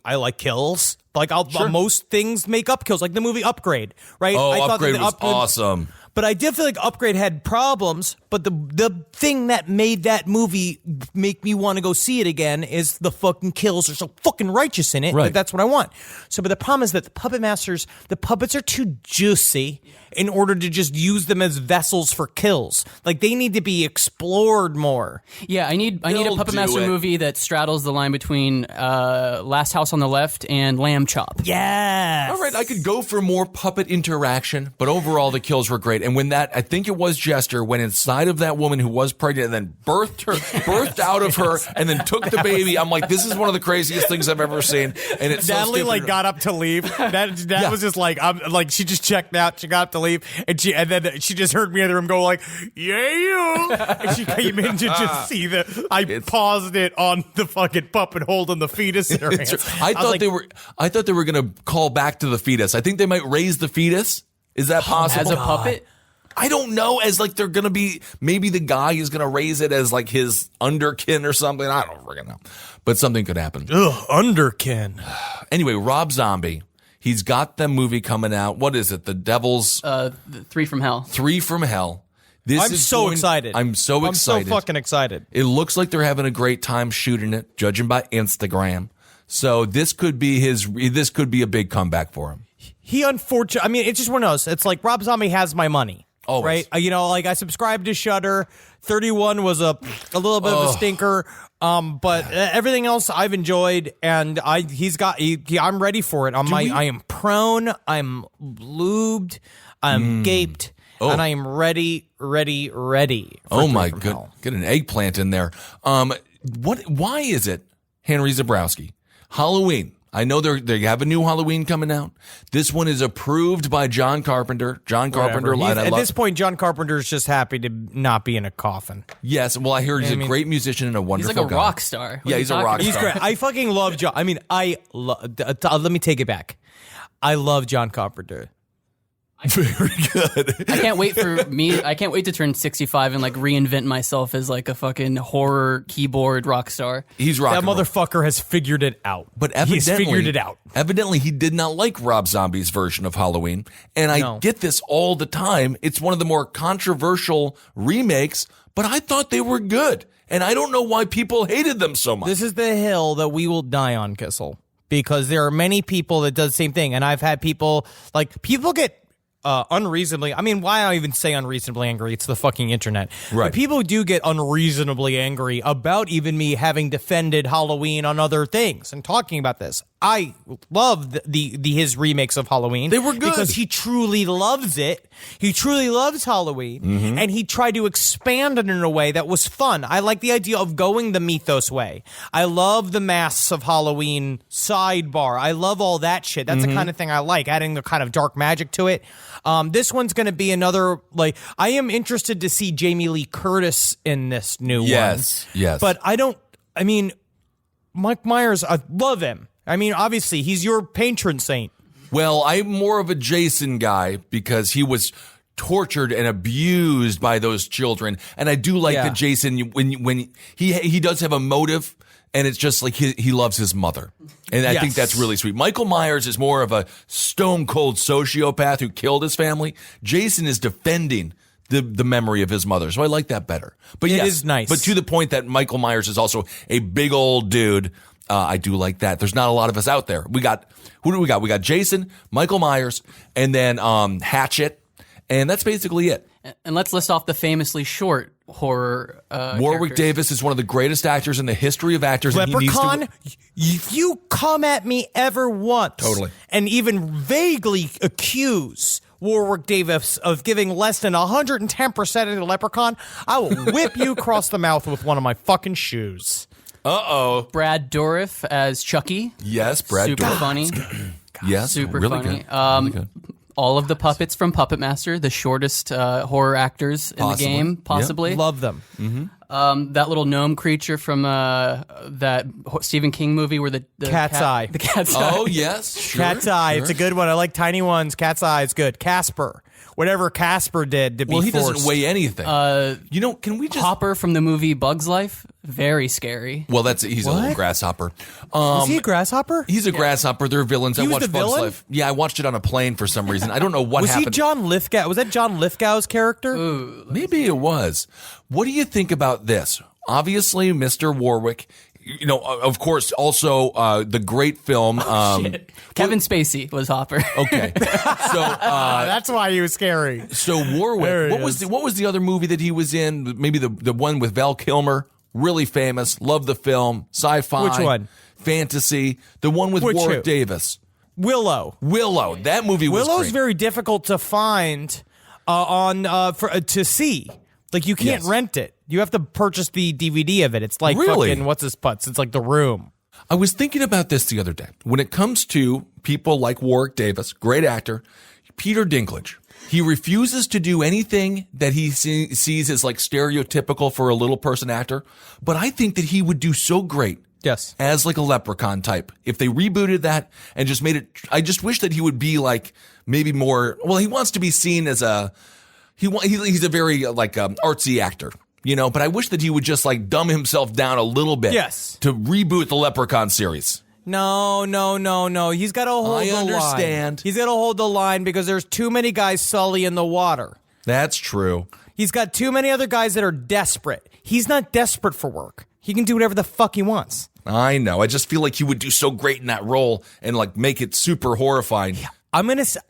I like kills. Like most things make up kills, like the movie Upgrade, right? Oh, I thought Upgrade was awesome. But I did feel like Upgrade had problems, but the thing that made that movie make me want to go see it again is the fucking kills are so fucking righteous in it. Right. That's what I want. So, but the problem is that the puppets are too juicy in order to just use them as vessels for kills. Like they need to be explored more. Yeah, I need a Puppet Master movie that straddles the line between Last House on the Left and Lamb Chop. Yes. All right, I could go for more puppet interaction, but overall the kills were great. And when I think it was Jester, went inside of that woman who was pregnant and then birthed out of her and then took the baby. I'm like, this is one of the craziest things I've ever seen. And it's Natalie so like got up to leave. That was just like, I'm like, she just checked out. She got up to leave, and then she just heard me in the room go like, "Yeah, you." And she came in to just see I paused it on the fucking puppet holding the fetus in her hands. I thought they were going to call back to the fetus. I think they might raise the fetus. Is that possible? As a puppet? I don't know. As like they're going to be, maybe the guy is going to raise it as like his underkin or something. I don't freaking know. But something could happen. Ugh, underkin. Anyway, Rob Zombie. He's got the movie coming out. What is it? The Devil's... 3 from Hell. 3 from Hell. I'm so excited. I'm so excited. I'm so fucking excited. It looks like they're having a great time shooting it, judging by Instagram. So this could be a big comeback for him. He unfortunately, I mean, it's just one of those. It's like Rob Zombie has my money. Always. Right? Like I subscribed to Shudder. 31 was a little bit of a stinker. But everything else I've enjoyed, and I'm ready for it. I am prone. I'm lubed. I'm gaped. And I am ready. Oh my goodness. Get an eggplant in there. Why is it, Henry Zabrowski? Halloween. I know they have a new Halloween coming out. This one is approved by John Carpenter. At this point, John Carpenter's just happy to not be in a coffin. Yes, well, I hear he's a great musician and a wonderful guy. He's like a rock star. Yeah, he's a rock star. He's great. I fucking love John. I mean, let me take it back. I love John Carpenter. Very good. I can't wait to turn 65 and like reinvent myself as like a fucking horror keyboard rock star. He's rock. That motherfucker has figured it out. But evidently, he's figured it out. Evidently, he did not like Rob Zombie's version of Halloween. And I get this all the time. It's one of the more controversial remakes, but I thought they were good. And I don't know why people hated them so much. This is the hill that we will die on, Kissel. Because there are many people that do the same thing. And I've had people get unreasonably, I mean, why I even say unreasonably angry? It's the fucking internet. Right. But people do get unreasonably angry about even me having defended Halloween on other things and talking about this. I love his remakes of Halloween. They were good. Because he truly loves it. He truly loves Halloween. Mm-hmm. And he tried to expand it in a way that was fun. I like the idea of going the mythos way. I love the masks of Halloween sidebar. I love all that shit. That's the kind of thing I like, adding the kind of dark magic to it. This one's going to be another, like, I am interested to see Jamie Lee Curtis in this new one. Yes. But Mike Myers, I love him. I mean, obviously, he's your patron saint. Well, I'm more of a Jason guy because he was tortured and abused by those children. And I do like that Jason, when he does have a motive, and it's just like he loves his mother. And I think that's really sweet. Michael Myers is more of a stone-cold sociopath who killed his family. Jason is defending the memory of his mother. So I like that better. But it is nice. But to the point that Michael Myers is also a big old dude, I do like that. There's not a lot of us out there. Who do we got? We got Jason, Michael Myers, and then Hatchet. And that's basically it. And let's list off the famously short horror Warwick characters. Davis is one of the greatest actors in the history of actors. Leprechaun, if you come at me ever once and even vaguely accuse Warwick Davis of giving less than 110% of the Leprechaun, I will whip you across the mouth with one of my fucking shoes. Uh-oh. Brad Dourif as Chucky. Yes, Brad Super Dourif. funny. Yes, super really funny. Good. Really good. All of the puppets from Puppet Master, the shortest horror actors in the game, possibly. Yep. Love them. Mm-hmm. That little gnome creature from that Stephen King movie where the Cat's Eye. The Cat's Eye. Oh, yes. Sure, Cat's Eye. Sure. It's a good one. I like tiny ones. Cat's Eye is good. Casper. Whatever Casper did to be he forced. doesn't weigh anything. Can we just... Hopper from the movie Bug's Life. Very scary. Well, he's a little grasshopper. Is he a grasshopper? He's a grasshopper. They're villains. He I was watched the Bug's villain? Life. Yeah, I watched it on a plane for some reason. I don't know what was happened. Was he John Lithgow? Was that John Lithgow's character? Ooh, maybe it was. What do you think about this? Obviously, Mr. Warwick, of course, also the great film. Kevin Spacey was Hopper. Okay, so that's why he was scary. So Warwick, what was the other movie that he was in? Maybe the one with Val Kilmer, really famous. Love the film, sci-fi. Which one? Fantasy. The one with Warwick Davis. Willow. That movie was Willow's great. very difficult to find to see. Like you can't rent it. You have to purchase the DVD of it. It's like Really? fucking what's his putz? It's like The Room. I was thinking about this the other day. When it comes to people like Warwick Davis, great actor, Peter Dinklage, he refuses to do anything that he sees as like stereotypical for a little person actor. But I think that he would do so great. Yes. As like a leprechaun type. If they rebooted that and just made it, I just wish that he would be like maybe more, well, he wants to be seen as he's a very like artsy actor. You know, but I wish that he would just like dumb himself down a little bit. Yes. To reboot the Leprechaun series. No. He's got to hold the line. I understand. He's got to hold the line because there's too many guys Sully in the water. That's true. He's got too many other guys that are desperate. He's not desperate for work. He can do whatever the fuck he wants. I know. I just feel like he would do so great in that role and like make it super horrifying. Yeah, I'm going to say,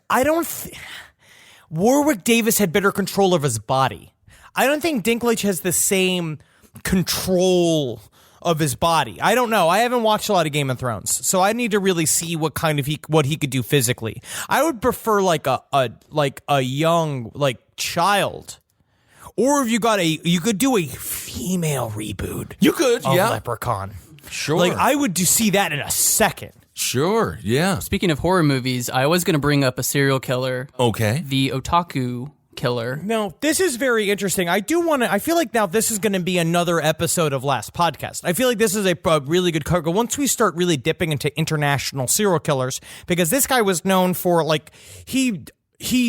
Warwick Davis had better control of his body. I don't think Dinklage has the same control of his body. I don't know. I haven't watched a lot of Game of Thrones, so I need to really see what he could do physically. I would prefer like a young like child, or if you could do a female reboot. You could, of yeah. Leprechaun. Sure. Like I would see that in a second. Sure, yeah. Speaking of horror movies, I was going to bring up a serial killer. Okay. The otaku killer. No, this is very interesting. I feel like now this is going to be another episode of Last Podcast. I feel like this is a really good cargo once we start really dipping into international serial killers, because this guy was known for like, he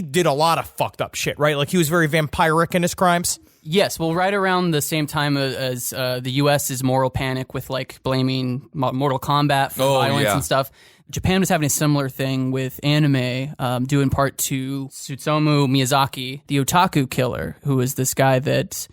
did a lot of fucked up shit, right? Like he was very vampiric in his crimes. Yes, well, right around the same time as the U.S.'s moral panic with like blaming Mortal Kombat for violence and stuff, Japan was having a similar thing with anime, due in part to Tsutomu Miyazaki, the otaku killer, who was this guy that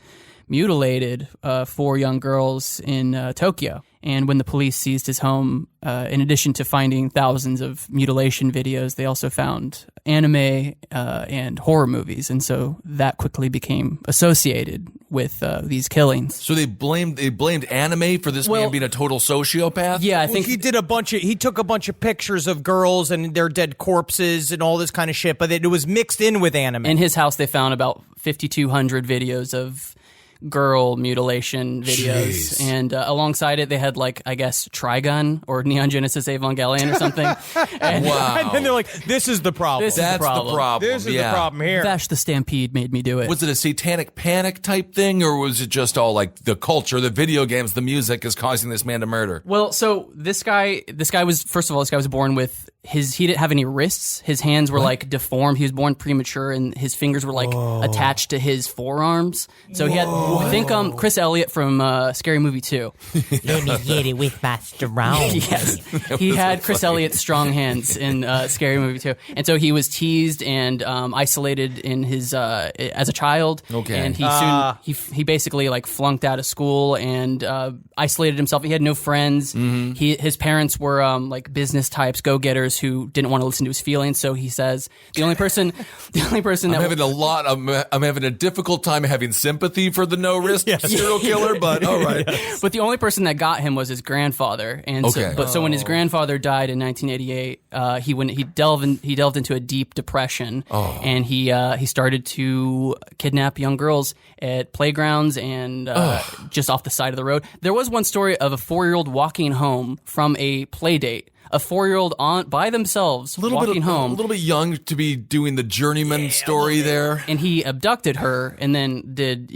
mutilated 4 young girls in Tokyo. And when the police seized his home, in addition to finding thousands of mutilation videos, they also found anime and horror movies. And so that quickly became associated with these killings. So they blamed anime for this man being a total sociopath? Yeah, I think he took a bunch of pictures of girls and their dead corpses and all this kind of shit, but it was mixed in with anime. in his house they found about 5,200 videos of girl mutilation videos. Jeez. And alongside it they had like, I guess, Trigun or Neon Genesis Evangelion or something. And, Wow. And then they're like, this is the problem. This is That's the problem. This is the problem here. Vash the Stampede made me do it. Was it a satanic panic type thing, or was it just all like the culture, the video games, the music is causing this man to murder? Well, so this guy was, first of all, this guy was born with he didn't have any wrists. His hands were like deformed. He was born premature, and his fingers were like attached to his forearms. So he had, think Chris Elliott from Scary Movie 2. Let me get it with my strong. Yes, he had Chris Elliott's strong hands in Scary Movie 2, and so he was teased and isolated in his as a child. Okay, and he basically like flunked out of school and isolated himself. He had no friends. Mm-hmm. His parents were like business types, go getters who didn't want to listen to his feelings. So he says the only person I'm having a difficult time having sympathy for the no risk serial killer, but all right. But the only person that got him was his grandfather. And so when his grandfather died in 1988, he delved into a deep depression, and he started to kidnap young girls at playgrounds and just off the side of the road. There was one story of a 4-year-old walking home from a play date. A 4-year-old by themselves walking home. A little bit young to be doing the journeyman story there. And he abducted her and then did,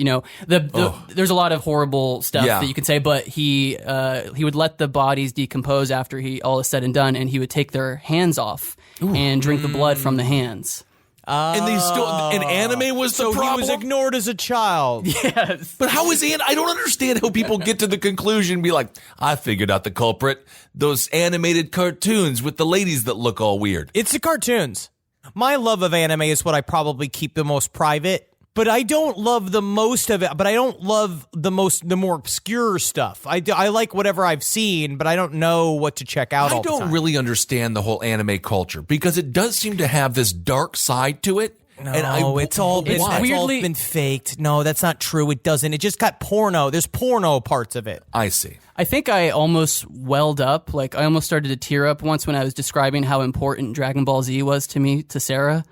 there's a lot of horrible stuff that you can say, but he would let the bodies decompose after all is said and done, and he would take their hands off and drink the blood from the hands. And anime was the problem? He was ignored as a child. Yes. But how is I don't understand how people get to the conclusion and be like, I figured out the culprit. Those animated cartoons with the ladies that look all weird. It's the cartoons. My love of anime is what I probably keep the most private. But I don't love the most of it. But I don't love the more obscure stuff. I like whatever I've seen, but I don't know what to check out all the time. I don't really understand the whole anime culture because it does seem to have this dark side to it. No, it's all been faked. No, that's not true. It doesn't. It just got porno. There's porno parts of it. I see. I think I almost welled up. Like, I almost started to tear up once when I was describing how important Dragon Ball Z was to me, to Sarah.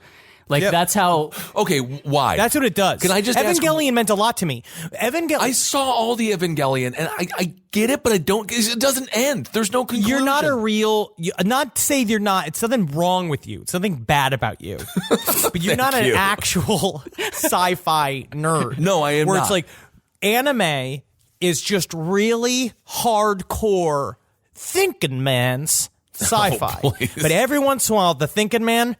Like that's how. Okay, why? That's what it does. Can I just ask- Evangelion meant a lot to me. I saw all the Evangelion, and I get it, but I don't. It doesn't end. There's no conclusion. You're not a real. Not to say you're not. It's something wrong with you. It's something bad about you. But you're not an actual sci-fi nerd. No, I am where not. It's like anime is just really hardcore thinking man's sci-fi. please. But every once in a while, the thinking man,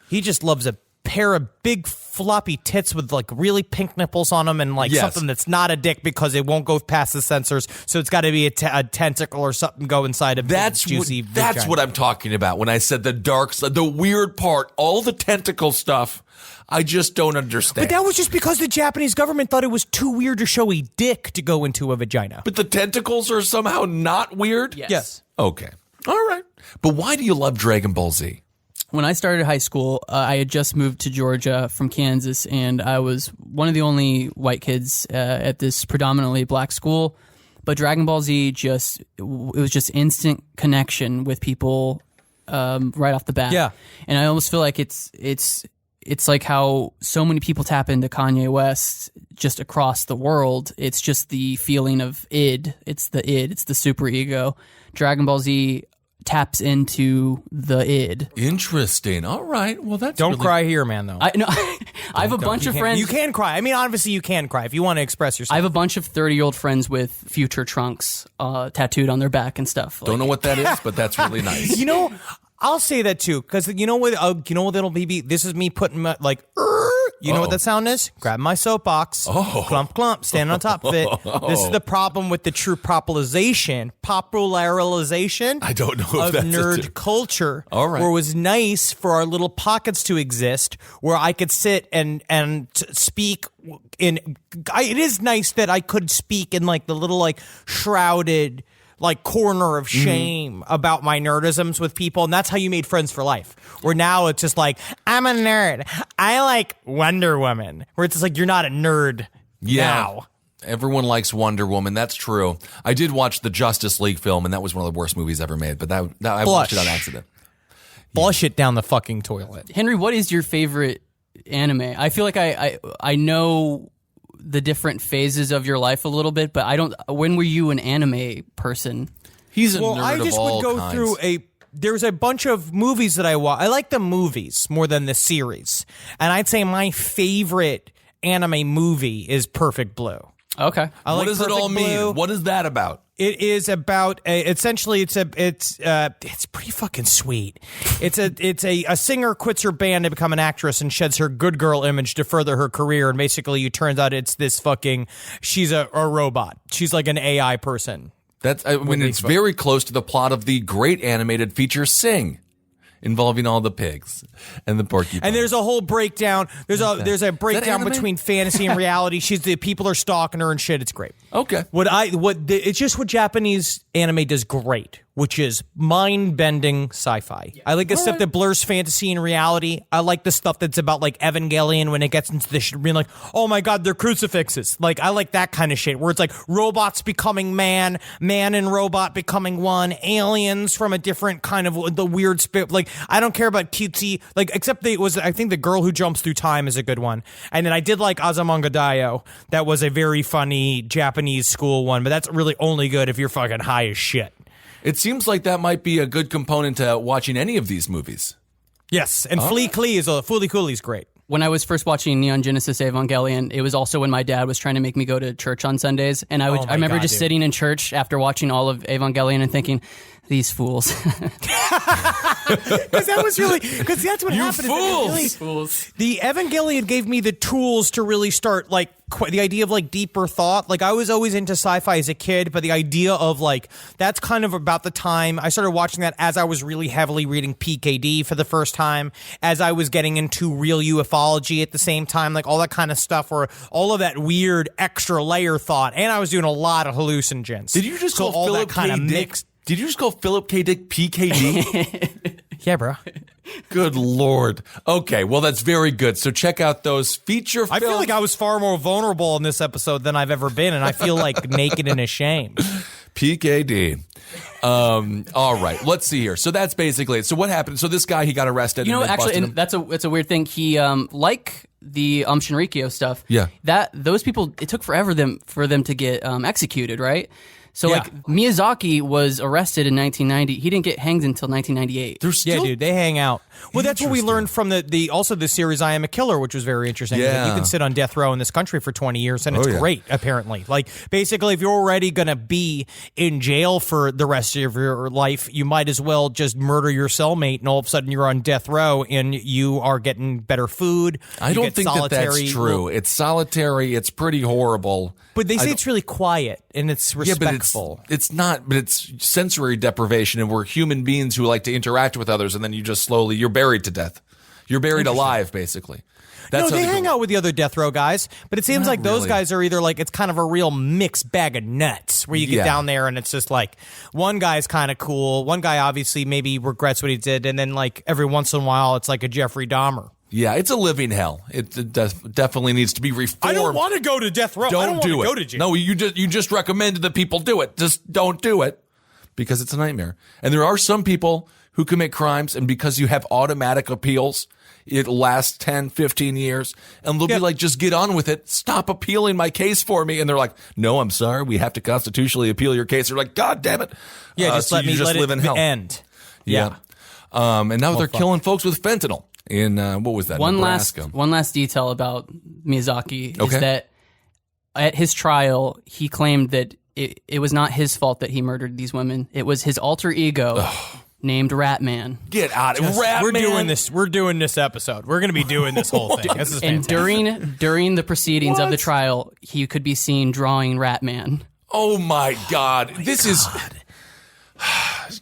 he just loves a pair of big floppy tits with like really pink nipples on them and like something that's not a dick because it won't go past the sensors. So it's got to be a tentacle or something go inside of That's juicy. That's what I'm talking about when I said the dark side, the weird part, all the tentacle stuff. I just don't understand. But that was just because the Japanese government thought it was too weird to show a dick to go into a vagina. But the tentacles are somehow not weird? Yes. Okay. All right. But why do you love Dragon Ball Z? When I started high school, I had just moved to Georgia from Kansas, and I was one of the only white kids at this predominantly black school. But Dragon Ball Z it was just instant connection with people right off the bat. Yeah. And I almost feel like it's like how so many people tap into Kanye West just across the world. It's just the feeling of id. It's the super ego. Dragon Ball Z taps into the id. Interesting. All right. Well, that's Don't really... cry here, man, though. I have a bunch of friends. You can cry. I mean, obviously, you can cry if you want to express yourself. I have a bunch of 30-year-old friends with future trunks tattooed on their back and stuff. Don't know what that is, but that's really nice. You know, I'll say that too, because you know what? That'll be. This is me putting my like. You know what that sound is? Grab my soapbox. Clump, clump. Stand on top of it. This is the problem with the true popularization. I don't know if of that's nerd culture. All right. Where it was nice for our little pockets to exist, where I could sit and speak in. It is nice that I could speak in like the little like shrouded like corner of shame about my nerdisms with people, and that's how you made friends for life. Where now it's just like, I'm a nerd. I like Wonder Woman. Where it's just like, you're not a nerd now. Everyone likes Wonder Woman. That's true. I did watch the Justice League film, and that was one of the worst movies ever made. But that I watched it on accident. Flush it down the fucking toilet. Henry, what is your favorite anime? I feel like I know the different phases of your life a little bit, but I don't. When were you an anime person? He's a nerd I just of all would go kinds. through there's a bunch of movies that I watch. I like the movies more than the series. And I'd say my favorite anime movie is Perfect Blue. Okay. What does it all mean? What is that about? It is about essentially it's pretty fucking sweet. It's a singer quits her band to become an actress and sheds her good girl image to further her career, and basically it turns out it's this she's a robot. She's like an AI person. That's it's very close to the plot of the great animated feature Sing, involving all the pigs and the porcupines. And there's a whole breakdown. There's a breakdown anime? between fantasy and reality. People are stalking her and shit. It's great. Okay. It's just what Japanese anime does great, which is mind-bending sci-fi. I like the stuff that blurs fantasy and reality. I like the stuff that's about like Evangelion when it gets into this shit, being like, oh my god, they're crucifixes. Like I like that kind of shit where it's like robots becoming man and robot becoming one, aliens from a different kind of the weird spirit. Like I don't care about cutesy, like except I think the girl who jumps through time is a good one. And then I did like Azumanga Daioh. That was a very funny Japanese school one, but that's really only good if you're fucking high as shit. It seems like that might be a good component to watching any of these movies. Yes, and Fooly Cooley's great. When I was first watching Neon Genesis Evangelion, it was also when my dad was trying to make me go to church on Sundays, and I remember sitting in church after watching all of Evangelion and thinking, these fools. Because that's what happened. Fools. The Evangelion gave me the tools to really start like the idea of like deeper thought. Like I was always into sci-fi as a kid, but the idea of like that's kind of about the time I started watching that as I was really heavily reading PKD for the first time, as I was getting into real ufology at the same time, like all that kind of stuff, or all of that weird extra layer thought, and I was doing a lot of hallucinogens. Did you just call all Philip that kind of K. Dick? mixed? Did you just call Philip K. Dick PKD? Yeah, bro. Good Lord. Okay, well, that's very good. So check out those feature films. I feel like I was far more vulnerable in this episode than I've ever been, and I feel like naked and ashamed. PKD. All right, let's see here. So that's basically it. So what happened? So this guy, he got arrested. You know, and actually, and that's a weird thing. He like the Shinrikyo stuff. Yeah. That those people, it took forever for them to get executed, right? So like Miyazaki was arrested in 1990. He didn't get hanged until 1998. Dude, they hang out. Well, that's what we learned from the series I Am a Killer, which was very interesting. Yeah. You can sit on death row in this country for 20 years, and it's great, apparently. Like, basically, if you're already going to be in jail for the rest of your life, you might as well just murder your cellmate, and all of a sudden you're on death row, and you are getting better food. I don't think that's true. It's solitary. It's pretty horrible. But they say it's really quiet, and it's respectful. But it's not, but it's sensory deprivation, and we're human beings who like to interact with others, and then you just slowly, you're buried to death. You're buried alive, basically. That's they hang out with the other death row guys, but it seems like those guys are either like, it's kind of a real mixed bag of nuts where you get down there and it's just like, one guy's kind of cool, one guy obviously maybe regrets what he did, and then like every once in a while it's like a Jeffrey Dahmer. Yeah, it's a living hell. It definitely needs to be reformed. I don't want to go to death row. Don't do it. Go to jail. No, you just recommended that people do it. Just don't do it because it's a nightmare. And there are some people who commit crimes, and because you have automatic appeals, it lasts 10, 15 years, and they'll be like, just get on with it. Stop appealing my case for me. And they're like, no, I'm sorry. We have to constitutionally appeal your case. They're like, God damn it. Yeah, just let live in hell. End. Yeah. And now they're killing folks with fentanyl. In what was that? Nebraska. One last detail about Miyazaki is that at his trial he claimed that it was not his fault that he murdered these women. It was his alter ego named Ratman. Get out of Ratman. We're doing this episode. We're going to be doing this whole thing. This is fantastic. And during the proceedings of the trial, he could be seen drawing Ratman. Oh my God! This is.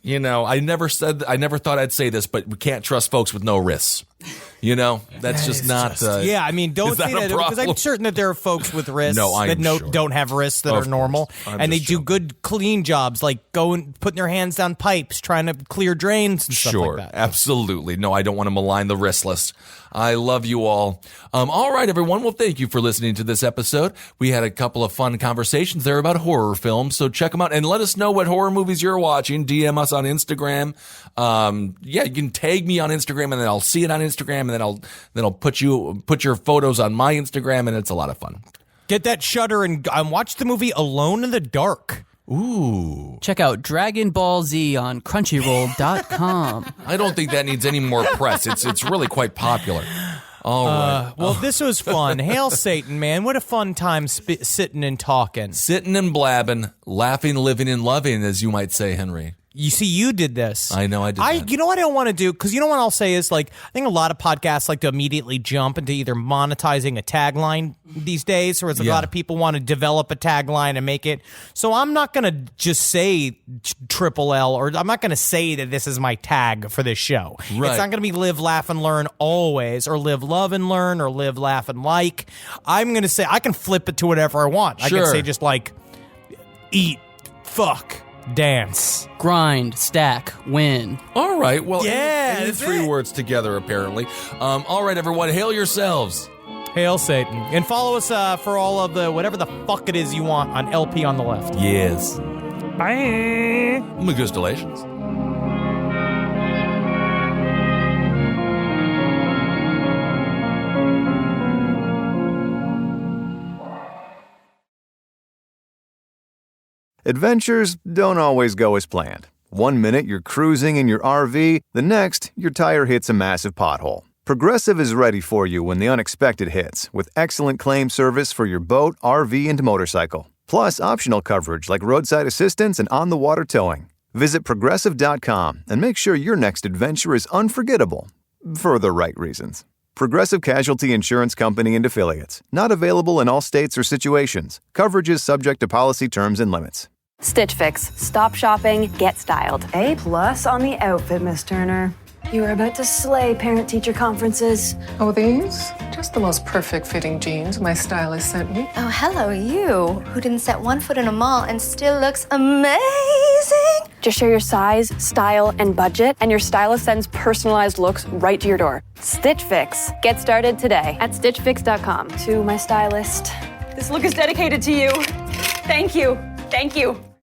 You know, I never thought I'd say this, but we can't trust folks with no wrists. You know, that's just not. I mean, don't say that because I'm certain that there are folks with wrists don't have wrists that are normal, and they do good, clean jobs like putting their hands down pipes, trying to clear drains and stuff like that. Absolutely. No, I don't want to malign the wristless. I love you all. All right, everyone. Well, thank you for listening to this episode. We had a couple of fun conversations there about horror films, so check them out and let us know what horror movies you're watching. DM us on Instagram. You can tag me on Instagram, and then I'll see it on Instagram, and then I'll put your photos on my Instagram, and it's a lot of fun. Get that Shudder and watch the movie Alone in the Dark. Ooh. Check out Dragon Ball Z on Crunchyroll.com. I don't think that needs any more press. It's really quite popular. All right. Well, this was fun. Hail Satan, man. What a fun time sitting and talking. Sitting and blabbing, laughing, living, and loving, as you might say, Henry. You see, you did this. I know I did that. You know what I don't want to do? Because you know what I'll say is, like, I think a lot of podcasts like to immediately jump into either monetizing a tagline these days, or a lot of people want to develop a tagline and make it. So I'm not going to just say Triple L, or I'm not going to say that this is my tag for this show. Right. It's not going to be live, laugh, and learn always, or live, love, and learn, or live, laugh, and like. I'm going to say, I can flip it to whatever I want. Sure. I can say just like, eat, fuck, dance, grind, stack, win. All right. Well, yeah, three words together, apparently. All right, everyone. Hail yourselves. Hail Satan. And follow us for all of the whatever the fuck it is you want on LP on the left. Yes. Bye. Congratulations. Adventures don't always go as planned. One minute you're cruising in your RV, the next your tire hits a massive pothole. Progressive is ready for you when the unexpected hits, with excellent claim service for your boat, RV, and motorcycle. Plus optional coverage like roadside assistance and on-the-water towing. Visit Progressive.com and make sure your next adventure is unforgettable, for the right reasons. Progressive Casualty Insurance Company and Affiliates. Not available in all states or situations. Coverage is subject to policy terms and limits. Stitch Fix. Stop shopping, get styled. A+ on the outfit, Miss Turner. You are about to slay parent-teacher conferences. Oh, these? Just the most perfect fitting jeans my stylist sent me. Oh, hello, you, who didn't set one foot in a mall and still looks amazing. Just share your size, style, and budget, and your stylist sends personalized looks right to your door. Stitch Fix. Get started today at StitchFix.com. To my stylist. This look is dedicated to you. Thank you. Thank you.